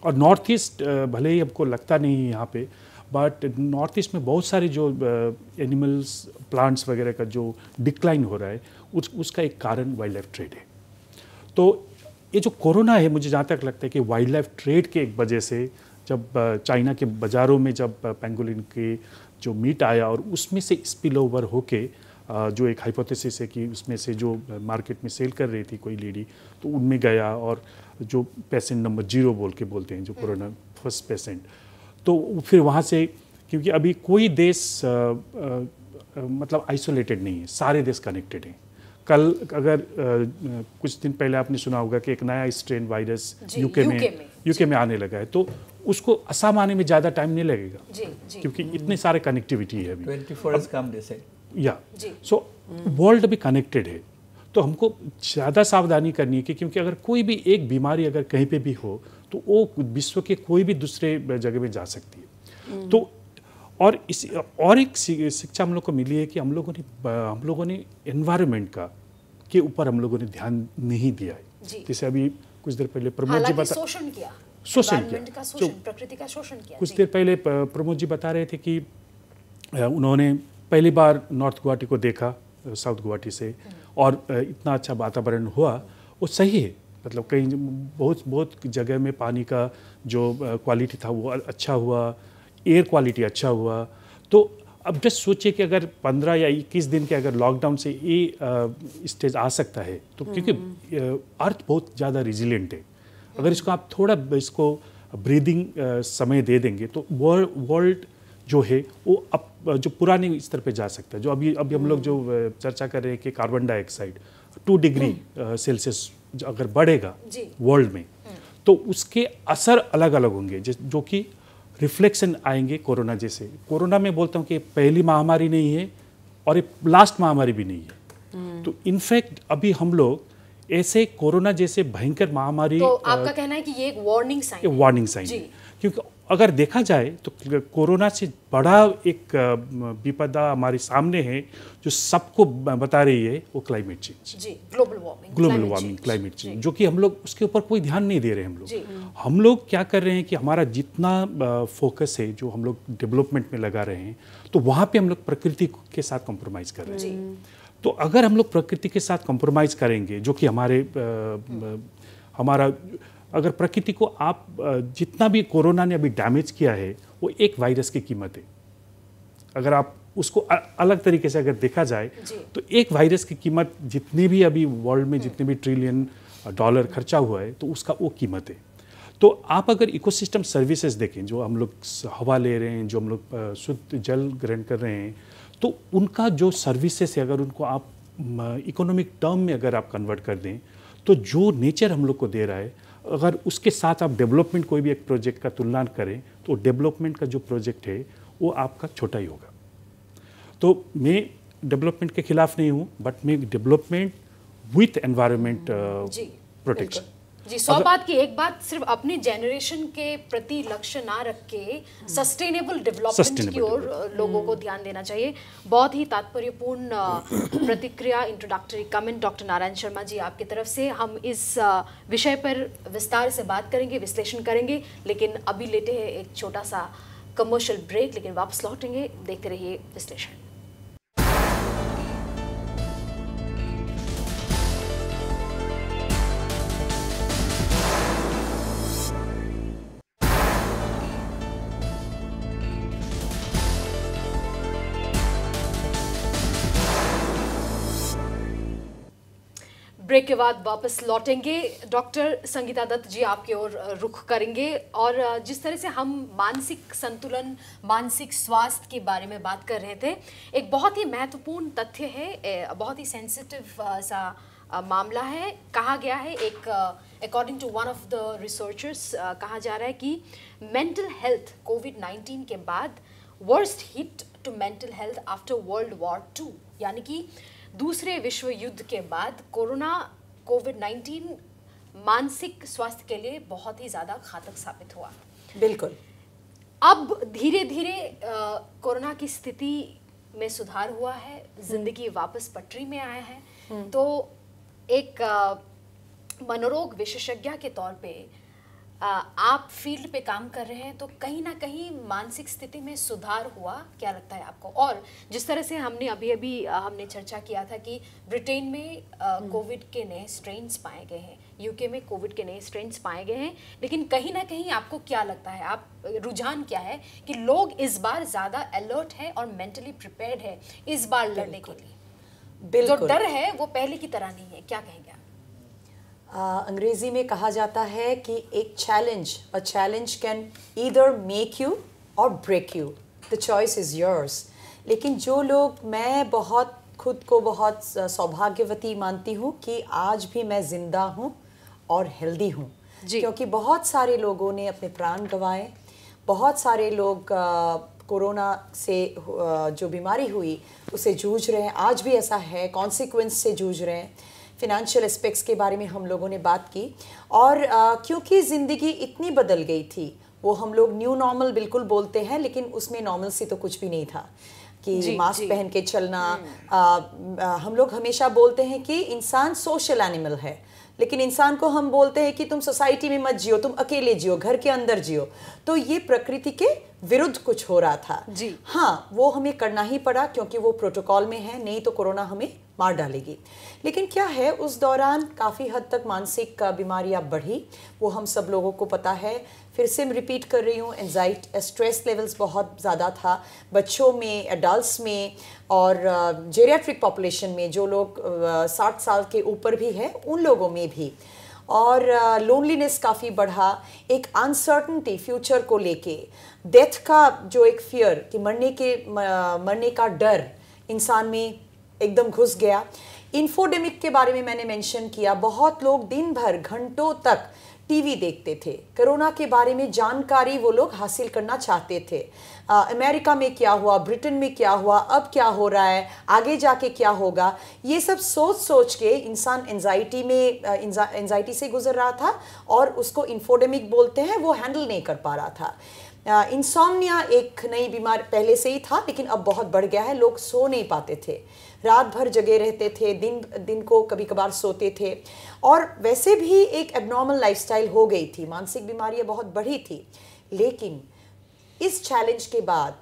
[SPEAKER 5] और नॉर्थ ईस्ट भले ही आपको लगता नहीं है यहाँ पे, बट नॉर्थ ईस्ट में बहुत सारे जो एनिमल्स, प्लांट्स वगैरह का जो डिक्लाइन हो रहा है उसका एक कारण वाइल्ड लाइफ ट्रेड है। तो ये जो कोरोना है, मुझे जहाँ तक लगता है कि वाइल्ड लाइफ ट्रेड के एक वजह से, जब चाइना के बाज़ारों में जब पेंगोलिन के जो मीट आया और उसमें से स्पिल ओवर होके जो एक हाइपोथेसिस है कि उसमें से जो मार्केट में सेल कर रही थी कोई लेडी, तो उनमें गया और जो पेशेंट नंबर 0 बोलते हैं जो कोरोना फर्स्ट पेशेंट, तो फिर वहाँ से, क्योंकि अभी कोई देश मतलब आइसोलेटेड नहीं है, सारे देश कनेक्टेड हैं। कल अगर कुछ दिन पहले आपने सुना होगा कि एक नया स्ट्रेन वायरस यूके में आने लगा है, तो उसको असम आने में ज़्यादा टाइम नहीं लगेगा जी, क्योंकि इतने सारे कनेक्टिविटी है अभी
[SPEAKER 4] 24 काम जैसे
[SPEAKER 5] या सो वर्ल्ड अभी कनेक्टेड है। तो हमको ज़्यादा सावधानी करनी है कि क्योंकि अगर कोई भी एक बीमारी अगर कहीं पे भी हो तो वो विश्व के कोई भी दूसरे जगह में जा सकती है। तो और एक शिक्षा हम लोग को मिली है कि हम लोगों ने एनवायरनमेंट के ऊपर हम लोगों ने ध्यान नहीं दिया है। जैसे अभी कुछ देर पहले प्रमोद जी
[SPEAKER 1] शोषण किया, प्रकृति का शोषण किया।
[SPEAKER 5] कुछ देर पहले प्रमोद जी बता रहे थे कि उन्होंने पहली बार नॉर्थ गुवाहाटी को देखा साउथ गुवाहाटी से, और इतना अच्छा वातावरण हुआ, वो सही है। मतलब कहीं बहुत जगह में पानी का जो क्वालिटी था वो अच्छा हुआ, एयर क्वालिटी अच्छा हुआ। तो अब जस्ट सोचिए कि अगर 15 या 21 दिन के अगर लॉकडाउन से ये स्टेज आ सकता है, तो क्योंकि अर्थ बहुत ज़्यादा रिजिलेंट है, अगर इसको आप थोड़ा इसको ब्रीदिंग समय दे देंगे तो वर्ल्ड जो है वो अब जो पुराने स्तर पे जा सकता है। जो अभी हम लोग जो चर्चा कर रहे हैं कि कार्बन डाइऑक्साइड 2 डिग्री सेल्सियस अगर बढ़ेगा वर्ल्ड में, तो उसके असर अलग अलग होंगे, जो कि रिफ्लेक्शन आएंगे कोरोना जैसे। कोरोना में बोलता हूँ कि पहली महामारी नहीं है और ये लास्ट महामारी भी नहीं है। तो इनफैक्ट अभी हम लोग ऐसे कोरोना जैसे भयंकर महामारी,
[SPEAKER 1] तो आपका कहना है कि ये एक वार्निंग साइन है?
[SPEAKER 5] वार्निंग साइन है, क्योंकि अगर देखा जाए तो कोरोना से बड़ा एक विपदा हमारे सामने है जो सबको बता रही है, वो क्लाइमेट चेंज जी, ग्लोबल वार्मिंग क्लाइमेट चेंज, जो कि हम लोग उसके ऊपर कोई ध्यान नहीं दे रहे हैं। हम लोग क्या कर रहे हैं कि हमारा जितना फोकस है जो हम लोग डेवलपमेंट में लगा रहे हैं, तो वहाँ पे हम लोग प्रकृति के साथ कॉम्प्रोमाइज़ कर रहे हैं। तो अगर हम लोग प्रकृति के साथ कॉम्प्रोमाइज़ करेंगे, जो कि हमारा अगर प्रकृति को आप जितना भी कोरोना ने अभी डैमेज किया है वो एक वायरस की कीमत है। अगर आप उसको अलग तरीके से अगर देखा जाए तो एक वायरस की कीमत जितनी भी अभी वर्ल्ड में जितने भी ट्रिलियन डॉलर खर्चा हुआ है, तो उसका वो कीमत है। तो आप अगर इकोसिस्टम सर्विसेज देखें, जो हम लोग हवा ले रहे हैं, जो हम लोग शुद्ध जल ग्रहण कर रहे हैं, तो उनका जो सर्विसेज है अगर उनको आप इकोनॉमिक टर्म में अगर आप कन्वर्ट कर दें, तो जो नेचर हम लोग को दे रहा है, अगर उसके साथ आप डेवलपमेंट कोई भी एक प्रोजेक्ट का तुलना करें, तो डेवलपमेंट का जो प्रोजेक्ट है वो आपका छोटा ही होगा। तो मैं डेवलपमेंट के खिलाफ नहीं हूँ, बट मैं डेवलपमेंट विथ एनवायरनमेंट प्रोटेक्शन।
[SPEAKER 1] जी, 100 बात की एक बात, सिर्फ अपने जनरेशन के प्रति लक्ष्य ना रख के सस्टेनेबल डेवलपमेंट की ओर लोगों को ध्यान देना चाहिए। बहुत ही तात्पर्यपूर्ण प्रतिक्रिया, introductory comment doctor Narayan Sharma ji आपकी तरफ से। हम इस विषय पर विस्तार से बात करेंगे, विश्लेषण करेंगे, लेकिन अभी लेते हैं एक छोटा सा कमर्शियल ब्रेक, लेकिन वापस लौटेंगे। देखते रहिए विश्लेषण। ब्रेक के बाद वापस लौटेंगे। डॉक्टर संगीता दत्त जी आपकी ओर रुख करेंगे, और जिस तरह से हम मानसिक संतुलन, मानसिक स्वास्थ्य के बारे में बात कर रहे थे, एक बहुत ही महत्वपूर्ण तथ्य है, बहुत ही सेंसिटिव सा मामला है। कहा गया है, एक according to one of the researchers कहा जा रहा है कि मेंटल हेल्थ कोविड-19 के बाद worst hit to mental health after world war 2, यानी कि दूसरे विश्व युद्ध के बाद कोविड-19 मानसिक स्वास्थ्य के लिए बहुत ही ज़्यादा घातक साबित हुआ।
[SPEAKER 2] बिल्कुल।
[SPEAKER 1] अब धीरे धीरे कोरोना की स्थिति में सुधार हुआ है, जिंदगी वापस पटरी में आया है। तो एक मनोरोग विशेषज्ञ के तौर पे आप फील्ड पे काम कर रहे हैं, तो कहीं ना कहीं मानसिक स्थिति में सुधार हुआ, क्या लगता है आपको? और जिस तरह से हमने अभी हमने चर्चा किया था कि ब्रिटेन में कोविड के नए स्ट्रेन्स पाए गए हैं, यूके में कोविड के नए स्ट्रेन्स पाए गए हैं, लेकिन कहीं ना कहीं आपको क्या लगता है, आप रुझान क्या है कि लोग इस बार ज़्यादा अलर्ट है और मेंटली प्रिपेयर्ड है इस बार लड़ने के लिए? जो
[SPEAKER 2] बिल्कुल।
[SPEAKER 1] डर है वो पहले की तरह नहीं है, क्या कहेंगे आप?
[SPEAKER 2] अंग्रेजी में कहा जाता है कि एक a challenge can either make you or break you, the choice is yours. लेकिन जो लोग, मैं बहुत खुद को बहुत सौभाग्यवती मानती हूँ कि आज भी मैं ज़िंदा हूँ और हेल्दी हूँ, क्योंकि बहुत सारे लोगों ने अपने प्राण गंवाए, बहुत सारे लोग कोरोना से जो बीमारी हुई उससे जूझ रहे हैं, आज भी ऐसा है, कॉन्सिक्वेंस से जूझ रहे हैं। फिनेंशियल एस्पेक्ट्स के बारे में हम लोगों ने बात की, और क्योंकि ज़िंदगी इतनी बदल गई थी, वो हम लोग न्यू नॉर्मल बिल्कुल बोलते हैं, लेकिन उसमें नॉर्मल से तो कुछ भी नहीं था कि मास्क पहन के चलना। हम लोग हमेशा बोलते हैं कि इंसान सोशल एनिमल है, लेकिन इंसान को हम बोलते हैं कि तुम सोसाइटी में मत जियो, तुम अकेले जियो, घर के अंदर जियो। तो ये प्रकृति के विरुद्ध कुछ हो रहा था
[SPEAKER 1] जी।
[SPEAKER 2] हाँ, वो हमें करना ही पड़ा क्योंकि वो प्रोटोकॉल में है, नहीं तो कोरोना हमें मार डालेगी। लेकिन क्या है, उस दौरान काफ़ी हद तक मानसिक बीमारियां बढ़ी, वो हम सब लोगों को पता है। फिर से मैं रिपीट कर रही हूँ, एंजाइटी, स्ट्रेस लेवल्स बहुत ज़्यादा था बच्चों में, एडल्ट्स में, और जेरियाट्रिक पॉपुलेशन में, जो लोग 60 साल के ऊपर भी हैं उन लोगों में भी। और लोनलीनेस काफ़ी बढ़ा, एक अनसर्टनिटी फ्यूचर को लेके, डेथ का जो एक फियर कि मरने का डर इंसान में एकदम घुस गया। इन्फोडेमिक के बारे में मैंने मेंशन किया, बहुत लोग दिन भर घंटों तक टीवी देखते थे, कोरोना के बारे में जानकारी वो लोग हासिल करना चाहते थे। अमेरिका में क्या हुआ, ब्रिटेन में क्या हुआ, अब क्या हो रहा है, आगे जाके क्या होगा, ये सब सोच सोच के इंसान एंजाइटी से गुजर रहा था, और उसको इन्फोडेमिक बोलते हैं, वो हैंडल नहीं कर पा रहा था। इंसोम्निया एक नई बीमारी पहले से ही था, लेकिन अब बहुत बढ़ गया है। लोग सो नहीं पाते थे, रात भर जगे रहते थे, दिन को कभी कभार सोते थे, और वैसे भी एक एबनॉर्मल लाइफस्टाइल हो गई थी, मानसिक बीमारियां बहुत बढ़ी थी। लेकिन इस चैलेंज के बाद,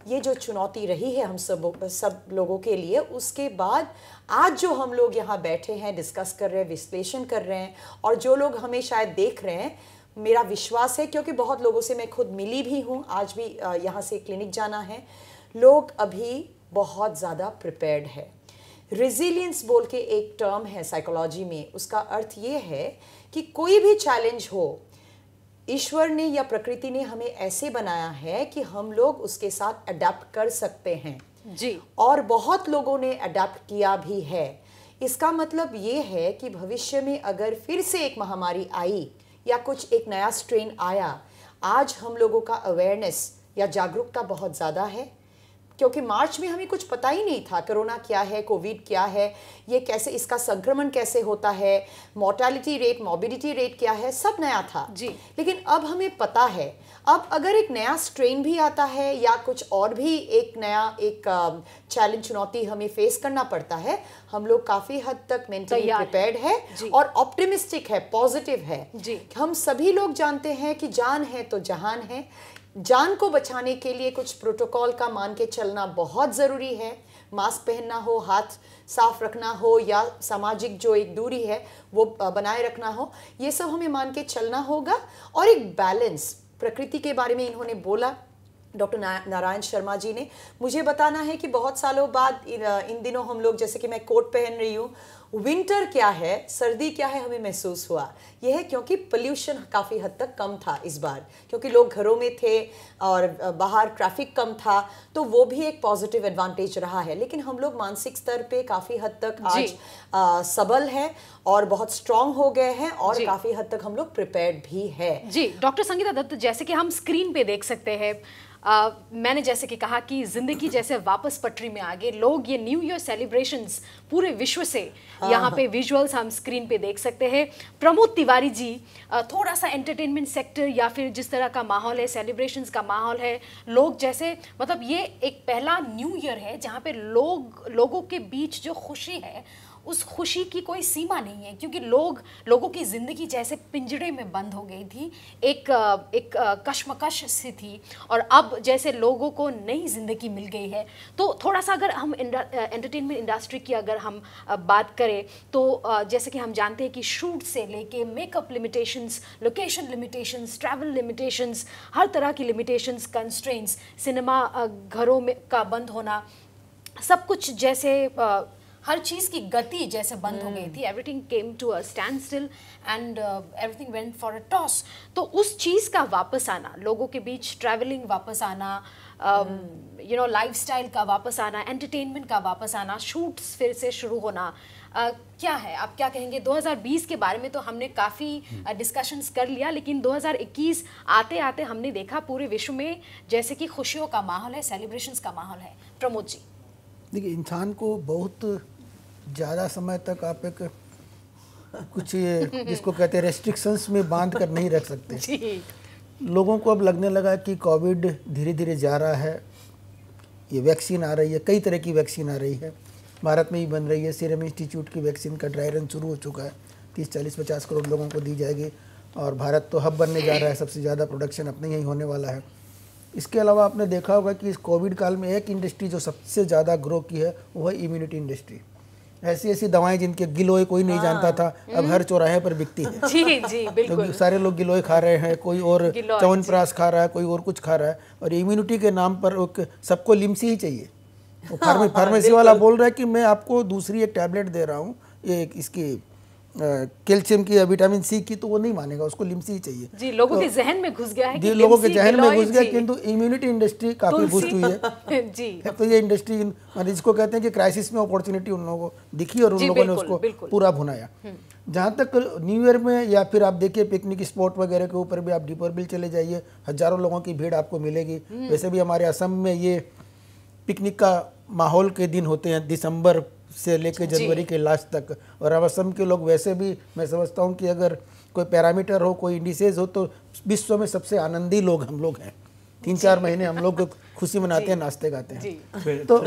[SPEAKER 2] ये जो चुनौती रही है हम सब लोगों के लिए, उसके बाद आज जो हम लोग यहाँ बैठे हैं, डिस्कस कर रहे हैं, विश्लेषण कर रहे हैं, और जो लोग हमें शायद देख रहे हैं, मेरा विश्वास है, क्योंकि बहुत लोगों से मैं खुद मिली भी हूँ, आज भी यहाँ से क्लिनिक जाना है, लोग अभी बहुत ज़्यादा प्रिपेयर्ड है। रेजिलियंस बोल के एक टर्म है साइकोलॉजी में, उसका अर्थ ये है कि कोई भी चैलेंज हो, ईश्वर ने या प्रकृति ने हमें ऐसे बनाया है कि हम लोग उसके साथ अडेप्ट कर सकते हैं
[SPEAKER 1] जी।
[SPEAKER 2] और बहुत लोगों ने अडेप्ट किया भी है। इसका मतलब ये है कि भविष्य में अगर फिर से एक महामारी आई या कुछ एक नया स्ट्रेन आया, आज हम लोगों का अवेयरनेस या जागरूकता बहुत ज़्यादा है, क्योंकि मार्च में हमें कुछ पता ही नहीं था कोरोना क्या है, कोविड क्या है, ये कैसे, इसका संक्रमण कैसे होता है, मोर्टेलिटी रेट, मॉर्बिडिटी रेट क्या है, सब नया था
[SPEAKER 1] जी।
[SPEAKER 2] लेकिन अब हमें पता है। अब अगर एक नया स्ट्रेन भी आता है या कुछ और भी एक नया चैलेंज, चुनौती हमें फेस करना पड़ता है, हम लोग काफ़ी हद तक मेंटली प्रिपेयर्ड है और ऑप्टिमिस्टिक है, पॉजिटिव है जी। हम सभी लोग जानते हैं कि जान है तो जहान है। जान को बचाने के लिए कुछ प्रोटोकॉल का मान के चलना बहुत ज़रूरी है। मास्क पहनना हो, हाथ साफ रखना हो, या सामाजिक जो एक दूरी है वो बनाए रखना हो, ये सब हमें मान के चलना होगा। और एक बैलेंस, प्रकृति के बारे में इन्होंने बोला, डॉक्टर नारायण शर्मा जी ने, मुझे बताना है कि बहुत सालों बाद इन दिनों हम लोग, जैसे कि मैं कोट पहन रही हूँ, विंटर क्या है, सर्दी क्या है, हमें महसूस हुआ। यह है क्योंकि पोल्यूशन काफ़ी हद तक कम था इस बार, क्योंकि लोग घरों में थे और बाहर ट्रैफिक कम था, तो वो भी एक पॉजिटिव एडवांटेज रहा है। लेकिन हम लोग मानसिक स्तर पे काफ़ी हद तक आज सबल है और बहुत स्ट्रांग हो गए हैं, और काफ़ी हद तक हम लोग प्रिपेयर्ड भी है।
[SPEAKER 1] जी डॉक्टर संगीता दत्त, जैसे कि हम स्क्रीन पे देख सकते हैं, मैंने जैसे कि कहा कि जिंदगी जैसे वापस पटरी में आ गए लोग, ये न्यू ईयर सेलिब्रेशंस पूरे विश्व से यहाँ पे विजुअल्स हम स्क्रीन पे देख सकते हैं। प्रमोद तिवारी जी, थोड़ा सा एंटरटेनमेंट सेक्टर या फिर जिस तरह का माहौल है, सेलिब्रेशंस का माहौल है, लोग जैसे, मतलब ये एक पहला न्यू ईयर है जहाँ पे लोगों के बीच जो खुशी है, उस खुशी की कोई सीमा नहीं है, क्योंकि लोगों की ज़िंदगी जैसे पिंजड़े में बंद हो गई थी, एक कश्मकश सी थी, और अब जैसे लोगों को नई ज़िंदगी मिल गई है। तो थोड़ा सा अगर हम एंटरटेनमेंट इंडस्ट्री की अगर हम बात करें, तो जैसे कि हम जानते हैं कि शूट से लेके makeup limitations, location limitations, travel limitations, हर तरह की लिमिटेशंस, कंस्ट्रेंट्स, सिनेमा घरों में का बंद होना, सब कुछ जैसे हर चीज़ की गति जैसे बंद हो गई थी, everything came to a standstill and everything went for a toss. तो उस चीज़ का वापस आना, लोगों के बीच ट्रैवलिंग वापस आना, लाइफस्टाइल का वापस आना, एंटरटेनमेंट का वापस आना, शूट्स फिर से शुरू होना, क्या है, आप क्या कहेंगे? 2020 के बारे में तो हमने काफ़ी डिस्कशंस कर लिया, लेकिन 2021 आते आते हमने देखा पूरे विश्व में जैसे कि खुशियों का माहौल है, सेलिब्रेशंस का माहौल है। प्रमोद जी,
[SPEAKER 3] देखिए, इंसान को बहुत ज़्यादा समय तक आप एक कुछ जिसको कहते हैं रेस्ट्रिक्शंस में बांध कर नहीं रख सकते।
[SPEAKER 1] जी।
[SPEAKER 3] लोगों को अब लगने लगा कि कोविड धीरे धीरे जा रहा है, ये वैक्सीन आ रही है, कई तरह की वैक्सीन आ रही है, भारत में ही बन रही है। सीरम इंस्टीट्यूट की वैक्सीन का ड्राई रन शुरू हो चुका है, 30, 40, 50 करोड़ लोगों को दी जाएगी, और भारत तो हब बनने जा रहा है, सबसे ज़्यादा प्रोडक्शन अपने यहीं होने वाला है। इसके अलावा आपने देखा होगा कि इस कोविड काल में एक इंडस्ट्री जो सबसे ज़्यादा ग्रो की है वो है इम्यूनिटी इंडस्ट्री। ऐसी ऐसी दवाएं जिनके गिलोय कोई नहीं जानता था, अब हर चौराहे पर बिकती है।
[SPEAKER 1] जी जी बिल्कुल।
[SPEAKER 3] तो सारे लोग गिलोय खा रहे हैं, कोई और च्यवनप्राश खा रहा है, कोई और कुछ खा रहा है, और इम्यूनिटी के नाम पर सबको लिमसी ही चाहिए। फार्मेसी वाला बोल रहा है कि मैं आपको दूसरी एक टैबलेट दे रहा हूँ, ये इसकी कैल्शियम की या विटामिन सी की, तो वो नहीं मानेगा, उसको लिमसी ही चाहिए।
[SPEAKER 1] जी, लोगों के जहन में घुस गया है कि
[SPEAKER 3] लोगों के
[SPEAKER 1] लिमसी,
[SPEAKER 3] जहन में घुस गया,
[SPEAKER 1] जी।
[SPEAKER 3] किंतु इम्यूनिटी इंडस्ट्री काफ़ी बूस्ट हुई है।
[SPEAKER 1] जी।
[SPEAKER 3] तो ये इंडस्ट्री जिसको कहते हैं कि क्राइसिस में अपॉर्चुनिटी उन लोगों को दिखी और उन लोगों ने उसको पूरा भुनाया। जहाँ तक न्यू ईयर में या फिर आप देखिए पिकनिक स्पॉट वगैरह के ऊपर भी आप दीपर बिल चले जाइए, हजारों लोगों की भीड़ आपको मिलेगी। वैसे भी हमारे असम में ये पिकनिक का माहौल के दिन होते हैं, दिसंबर से लेकर जनवरी के लास्ट तक। और अब असम के लोग वैसे भी, मैं समझता हूँ कि अगर कोई पैरामीटर हो, कोई इंडिसेज हो, तो विश्व में सबसे आनंदी लोग हम लोग हैं। 3-4 महीने हम लोग खुशी मनाते हैं, नाचते गाते हैं।
[SPEAKER 4] तो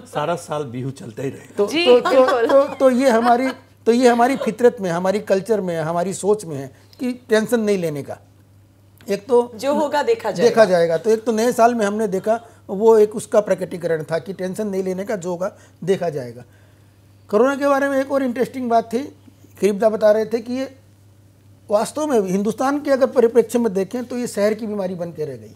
[SPEAKER 4] सारा साल बिहू चलता ही रहेगा।
[SPEAKER 3] तो ये हमारी फितरत में, हमारी कल्चर में, हमारी सोच में है कि टेंशन नहीं लेने का। एक तो
[SPEAKER 2] जो होगा देखा
[SPEAKER 3] जाएगा। तो एक तो नए साल में हमने देखा, वो एक उसका प्रकटीकरण था कि टेंशन नहीं लेने का, जो होगा देखा जाएगा। कोरोना के बारे में एक और इंटरेस्टिंग बात थी, करीबदा बता रहे थे कि ये वास्तव में हिंदुस्तान के अगर परिप्रेक्ष्य में देखें तो ये शहर की बीमारी बन के रह गई।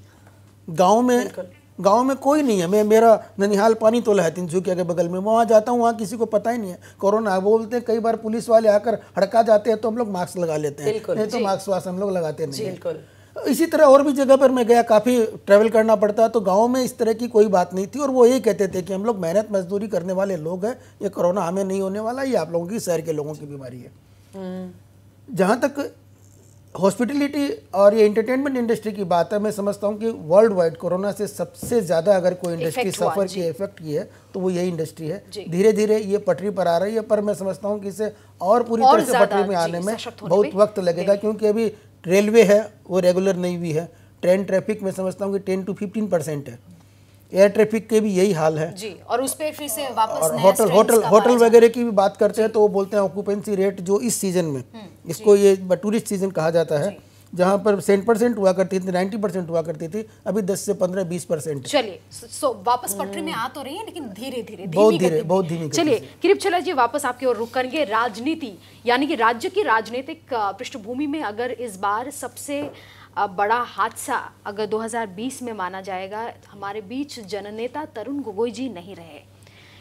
[SPEAKER 3] गांव में कोई नहीं है। मेरा ननिहाल पानी तोला है तिनसुकिया के बगल में, वहाँ जाता हूँ, वहाँ किसी को पता ही नहीं है कोरोना। बोलते हैं, कई बार पुलिस वाले आकर हड़का जाते हैं तो हम लोग मास्क लगा लेते हैं, नहीं तो मास्क वास्क हम लोग लगाते नहीं है। इसी तरह और भी जगह पर मैं गया, काफ़ी ट्रैवल करना पड़ता है, तो गांव में इस तरह की कोई बात नहीं थी। और वो यही कहते थे कि हम लोग मेहनत मजदूरी करने वाले लोग हैं, ये कोरोना हमें नहीं होने वाला, ये आप लोगों की, शहर के लोगों की बीमारी है। जहाँ तक हॉस्पिटलिटी और ये एंटरटेनमेंट इंडस्ट्री की बात है, मैं समझता हूँ कि वर्ल्ड वाइड कोरोना से सबसे ज़्यादा अगर कोई इंडस्ट्री सफ़र की, इफेक्ट की है, तो वो यही इंडस्ट्री है। धीरे धीरे ये पटरी पर आ रही है, पर मैं समझता हूँ कि इसे और पूरी तरह से पटरी में आने में बहुत वक्त लगेगा, क्योंकि अभी रेलवे है वो रेगुलर नहीं हुई है। ट्रेन ट्रैफिक में समझता हूँ कि 10 to 15% है। एयर ट्रैफिक के भी यही हाल है
[SPEAKER 1] जी। और उस पे फिर से वापस
[SPEAKER 3] और होटल वगैरह की भी बात करते हैं तो वो बोलते हैं ऑक्यूपेंसी रेट जो इस सीजन में, इसको ये टूरिस्ट सीजन कहा जाता है, जहाँ पर 100% हुआ करती थी, 90% हुआ करती थी, अभी 10 से 15-20%।
[SPEAKER 1] चलिए, वापस पटरी में आ तो रही है, लेकिन धीरे धीरे
[SPEAKER 3] बहुत धीमी।
[SPEAKER 1] चलिए किरिपछला जी, वापस आपकी ओर रुक करेंगे। राजनीति, यानी कि राज्य की राजनीतिक पृष्ठभूमि में अगर इस बार सबसे बड़ा हादसा अगर 2020 में माना जाएगा, हमारे बीच जननेता तरुण गोगोई जी नहीं रहे,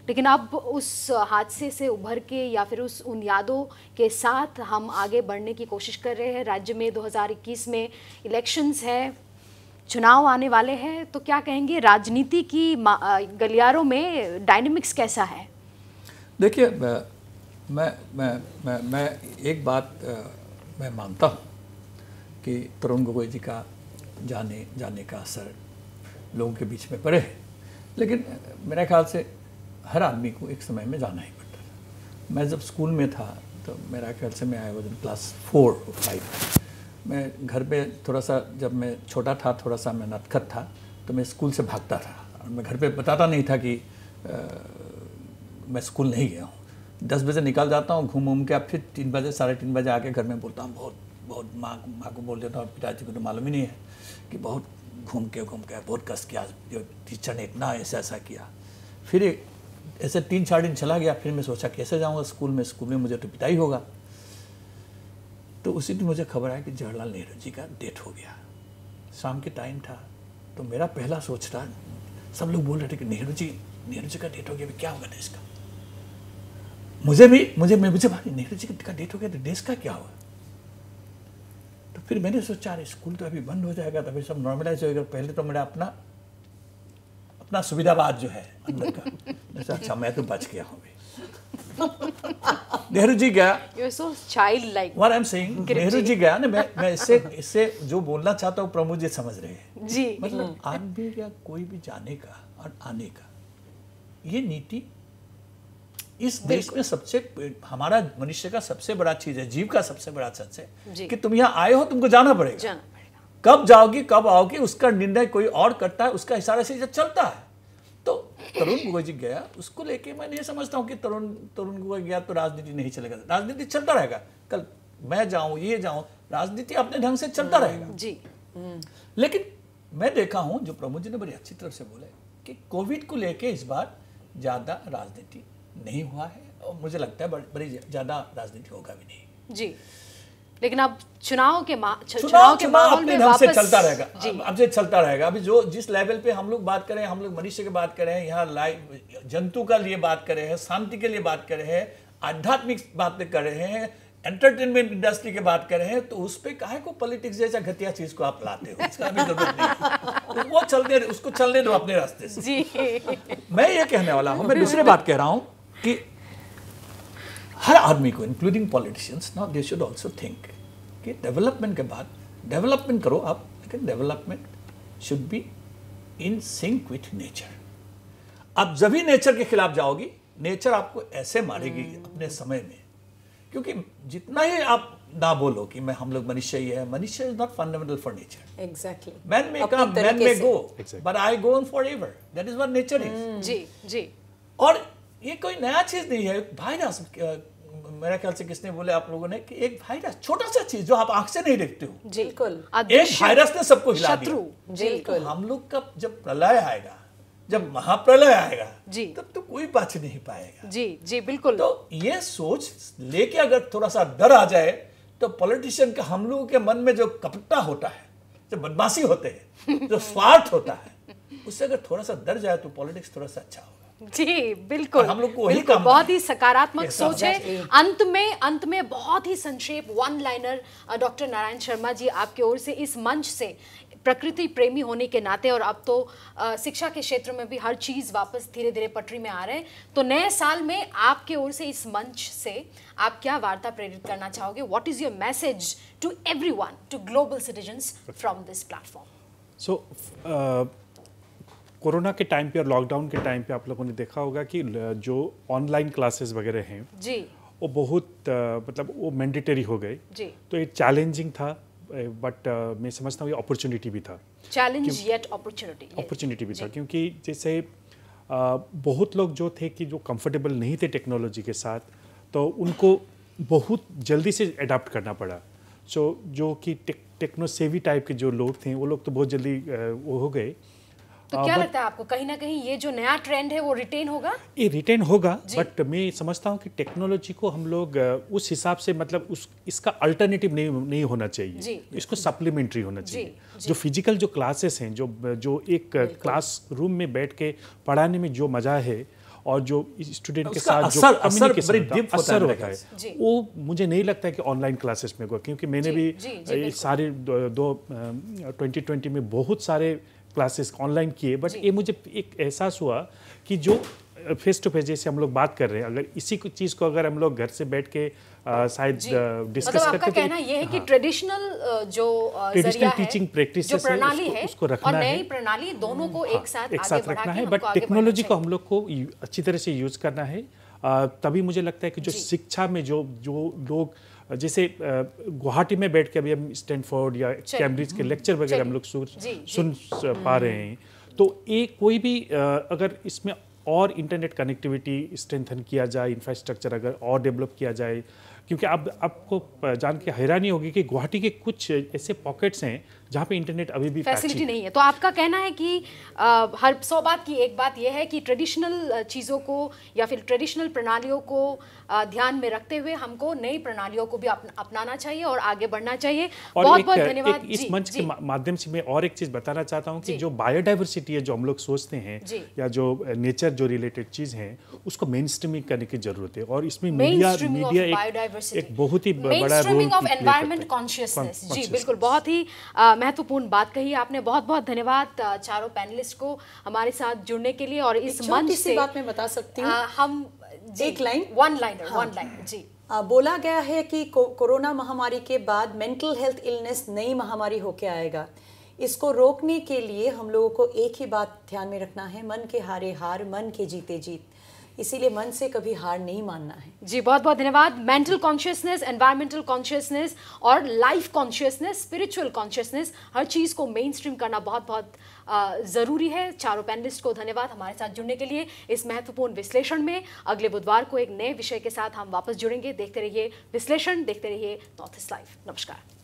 [SPEAKER 1] लेकिन अब उस हादसे से उभर के या फिर उन यादों के साथ हम आगे बढ़ने की कोशिश कर रहे हैं। राज्य में 2021 में इलेक्शंस है, चुनाव आने वाले हैं, तो क्या कहेंगे राजनीति की गलियारों में डायनेमिक्स कैसा है?
[SPEAKER 4] देखिए, मैं एक बात मैं मानता हूँ कि तरुण गोगोई जी का जाने का असर लोगों के बीच में पड़े है, लेकिन मेरे ख्याल से हर आदमी को एक समय में जाना ही पड़ता था। मैं जब स्कूल में था तो मेरा ख्याल से मैं आई वॉज इन क्लास 4 और 5। मैं घर पे थोड़ा सा, जब मैं छोटा था, थोड़ा सा मैं नटखट था, तो मैं स्कूल से भागता था और मैं घर पे बताता नहीं था कि मैं स्कूल नहीं गया हूँ। 10 बजे निकल जाता हूँ घूम के, अब फिर 3 बजे 3:30 बजे आके घर में बोलता हूँ, बहुत माँ को बोल देता हूँ, पिताजी को तो मालूम ही नहीं है कि बहुत घूम के बहुत कस किया, जो टीचर ने इतना ऐसा किया। फिर ऐसे 3-4 दिन चला गया, फिर मैं सोचा कैसे जाऊँगा स्कूल में मुझे तो पिटाई होगा। तो उसी दिन मुझे खबर आया कि जवाहरलाल नेहरू जी का डेथ हो गया। शाम के टाइम था, तो मेरा पहला सोच था, सब लोग बोल रहे थे कि नेहरू जी का डेथ हो गया, क्या होगा देश का। मुझे भाई नेहरू जी का डेट हो गया तो देश का क्या हुआ? तो फिर मैंने सोचा अरे स्कूल तो अभी बंद हो जाएगा, तभी सब नॉर्मलाइज होएगा, पहले तो मेरा अपना सुविधावाद जो है अंदर का अच्छा मैं तो बच गया हूँ। नेहरू जी गया,
[SPEAKER 1] You're so childlike.
[SPEAKER 4] What I'm saying, Nehru ji गया ना, मैं इससे जो बोलना चाहता हूँ प्रमोद जी समझ रहे हैं
[SPEAKER 1] जी।
[SPEAKER 4] मतलब आदमी या कोई भी जाने का और आने का ये नीति इस देश में सबसे हमारा मनुष्य का सबसे बड़ा चीज है, जीव का सबसे बड़ा सच है कि तुम यहाँ आए हो, तुमको जाना पड़ेगा। कब जाओगी कब आओगी उसका निर्णय कोई और करता है, उसका इशारा से चलता है। तो तरुण गोगोई जी गया, उसको लेके मैं नहीं समझता हूँ कि तरुण गोगोई गया तो राजनीति नहीं चलेगा। राजनीति चलता रहेगा, कल मैं जाऊं ये जाऊं, राजनीति अपने ढंग से चलता रहेगा
[SPEAKER 1] जी।
[SPEAKER 4] लेकिन मैं देखा हूं जो प्रमोद जी ने बड़ी अच्छी तरह से बोले कि कोविड को लेके इस बार ज्यादा राजनीति नहीं हुआ है और मुझे लगता है बड़ी ज्यादा राजनीति होगा भी नहीं
[SPEAKER 1] जी। लेकिन अब चुनाव के
[SPEAKER 4] माहौल में वापस चलता रहेगा।
[SPEAKER 1] जी।
[SPEAKER 4] अब से चलता रहेगा। अभी जो जिस लेवल पे हम लोग बात करें, हम लोग मनुष्य की बात करें, यहाँ लाइव जंतु का लिए बात कर रहे हैं, शांति के लिए बात कर रहे हैं, आध्यात्मिक बातें कर रहे हैं, एंटरटेनमेंट इंडस्ट्री की बात कर रहे हैं, तो उस पर काहे को पॉलिटिक्स जैसा घटिया चीज को आप लाते हो? इसका भी जरूरत नहीं। वो उसको चलने दो अपने रास्ते से।
[SPEAKER 1] जी।
[SPEAKER 4] मैं ये कहने वाला हूँ, मैं दूसरी बात कह रहा हूँ कि हर आदमी को including politicians now they should also think कि डेवलपमेंट के बाद डेवलपमेंट करो आप, लेकिन development should be in sync with nature. आप जब भी नेचर के खिलाफ जाओगी, नेचर आपको ऐसे मारेगी अपने समय में, क्योंकि जितना ही आप ना बोलो कि हम लोग मनुष्य ही है, मनुष्य is not fundamental for nature.
[SPEAKER 2] Exactly.
[SPEAKER 4] Man may come, man may go, but I go on forever. That is what nature is.
[SPEAKER 1] जी जी।
[SPEAKER 4] और ये कोई नया चीज नहीं है। वायरस, मेरा ख्याल से किसने बोले आप लोगों ने कि एक वायरस, छोटा सा चीज जो आप आंख से नहीं देखते हो,
[SPEAKER 2] बिल्कुल,
[SPEAKER 4] एक वायरस ने सबको हिला दिया।
[SPEAKER 1] शत्रु।
[SPEAKER 2] बिल्कुल।
[SPEAKER 4] हम लोग का जब प्रलय आएगा, जब महाप्रलय आएगा
[SPEAKER 1] जी,
[SPEAKER 4] तब तो कोई बच नहीं पाएगा।
[SPEAKER 1] जी जी बिल्कुल।
[SPEAKER 4] तो ये सोच लेके अगर थोड़ा सा डर आ जाए तो पॉलिटिशियन का, हम लोगों के मन में जो कपटता होता है, जो बदमाशी होते हैं, जो स्वार्थ होता है, उससे अगर थोड़ा सा डर जाए तो पॉलिटिक्स थोड़ा सा अच्छा होगा।
[SPEAKER 1] जी बिल्कुल।
[SPEAKER 4] हम लोग को वही
[SPEAKER 1] बिल्कुल,
[SPEAKER 4] काम
[SPEAKER 1] बहुत
[SPEAKER 4] है।
[SPEAKER 1] ही सकारात्मक
[SPEAKER 4] ऐसा
[SPEAKER 1] सोच है। अंत में बहुत ही संक्षेप one liner doctor Narayan Sharma ji आपके ओर से, इस मंच से प्रकृति प्रेमी होने के नाते, और अब तो शिक्षा के क्षेत्र में भी हर चीज़ वापस धीरे धीरे पटरी में आ रहे हैं, तो नए साल में आपके ओर से इस मंच से आप क्या वार्ता प्रेरित करना चाहोगे? What is your message to everyone, to global citizens from this platform?
[SPEAKER 5] So corona के टाइम पे और लॉकडाउन के टाइम पे आप लोगों ने देखा होगा कि जो ऑनलाइन क्लासेस वगैरह हैं
[SPEAKER 1] जी,
[SPEAKER 5] वो बहुत मतलब वो मैंडेटरी हो गए।
[SPEAKER 1] जी।
[SPEAKER 5] तो ये चैलेंजिंग था, बट मैं समझता हूँ ये अपॉर्चुनिटी भी था।
[SPEAKER 1] चैलेंज येट अपॉर्चुनिटी
[SPEAKER 5] भी था, क्योंकि जैसे बहुत लोग जो थे कि जो कंफर्टेबल नहीं थे टेक्नोलॉजी के साथ, तो उनको बहुत जल्दी से अडाप्ट करना पड़ा। सो जो कि टेक्नो सेवी टाइप के जो लोग थे, वो लोग तो बहुत जल्दी वो हो गए।
[SPEAKER 1] तो क्या लगता है आपको, कहीं ना कहीं ये जो नया ट्रेंड है वो रिटेन होगा?
[SPEAKER 5] ये रिटेन होगा, बट मैं समझता हूँ कि टेक्नोलॉजी को हम लोग उस हिसाब से, मतलब इसका अल्टरनेटिव नहीं होना चाहिए, इसको सप्लीमेंट्री होना चाहिए। जो फिजिकल जो क्लासेस हैं, जो एक क्लास रूम में बैठ के पढ़ाने में जो मजा है, और जो स्टूडेंट के साथ जो कम्युनिकेशन असर होता है, वो मुझे नहीं लगता है कि ऑनलाइन क्लासेस में होगा। क्योंकि मैंने भी सारे 2020 में बहुत सारे क्लासेस ऑनलाइन किए, बट ये मुझे एक एहसास हुआ कि जो फेस टू फेस जैसे हम लोग बात कर रहे हैं, अगर इसी चीज़ को अगर हम लोग घर से बैठ के शायद डिस्कस
[SPEAKER 1] मतलब आपका कहना ये है कि ट्रेडिशनल जो जरिया है,
[SPEAKER 5] टीचिंग प्रैक्टिस
[SPEAKER 1] जो प्रणाली है,
[SPEAKER 5] उसको रखना
[SPEAKER 1] और
[SPEAKER 5] है,
[SPEAKER 1] नई प्रणाली, दोनों को एक साथ
[SPEAKER 5] रखना है, बट टेक्नोलॉजी को हम लोग को अच्छी तरह से यूज करना है। तभी मुझे लगता है कि जो शिक्षा में जो लोग, जैसे गुवाहाटी में बैठ के अभी हम स्टैनफोर्ड या कैम्ब्रिज के लेक्चर वगैरह हम लोग सुन पा रहे हैं, तो ये कोई भी अगर इसमें और इंटरनेट कनेक्टिविटी स्ट्रेंथन किया जाए, इंफ्रास्ट्रक्चर अगर और डेवलप किया जाए, क्योंकि अब आपको जान के हैरानी होगी कि गुवाहाटी के कुछ ऐसे पॉकेट्स हैं जहाँ पे इंटरनेट अभी भी
[SPEAKER 1] फैसिलिटी नहीं है। तो आपका कहना है कि हर 100 बात की एक बात यह है कि ट्रेडिशनल चीज़ों को या फिर ट्रेडिशनल प्रणालियों को ध्यान में रखते हुए हमको नई प्रणालियों को भी अपनाना चाहिए और आगे बढ़ना चाहिए।
[SPEAKER 5] और
[SPEAKER 1] बहुत बहुत धन्यवाद।
[SPEAKER 5] इस मंच के माध्यम से मैं और एक चीज़ बताना चाहता हूँ कि जो बायोडाइवर्सिटी है जो हम लोग सोचते हैं या जो नेचर जो रिलेटेड चीज़ है उसको मेन स्ट्रीमिंग करने की जरूरत है और इसमें मीडिया एक बहुत ही बड़ा रोल
[SPEAKER 1] ऑफ एनवायरमेंट कॉन्शियसनेस। जी बिल्कुल, बहुत ही महत्वपूर्ण बात कही आपने। बहुत बहुत धन्यवाद चारों पैनलिस्ट को हमारे साथ जुड़ने के लिए। और इस मंच से
[SPEAKER 2] बात मैं बता सकती हूँ,
[SPEAKER 1] हम
[SPEAKER 2] एक लाइन,
[SPEAKER 1] वन लाइन जी
[SPEAKER 2] बोला गया है कि कोरोना महामारी के बाद मेंटल हेल्थ इलनेस नई महामारी होके आएगा। इसको रोकने के लिए हम लोगों को एक ही बात ध्यान में रखना है, मन के हारे हार, मन के जीते जीत। इसीलिए मन से कभी हार नहीं मानना है।
[SPEAKER 1] जी बहुत बहुत धन्यवाद। मेंटल कॉन्शियसनेस, एनवायरमेंटल कॉन्शियसनेस और लाइफ कॉन्शियसनेस, स्पिरिचुअल कॉन्शियसनेस, हर चीज़ को मेन स्ट्रीम करना बहुत बहुत ज़रूरी है। चारों पैनलिस्ट को धन्यवाद हमारे साथ जुड़ने के लिए इस महत्वपूर्ण विश्लेषण में। अगले बुधवार को एक नए विषय के साथ हम वापस जुड़ेंगे। देखते रहिए विश्लेषण, देखते रहिए नॉर्थ ईस्ट लाइव। नमस्कार।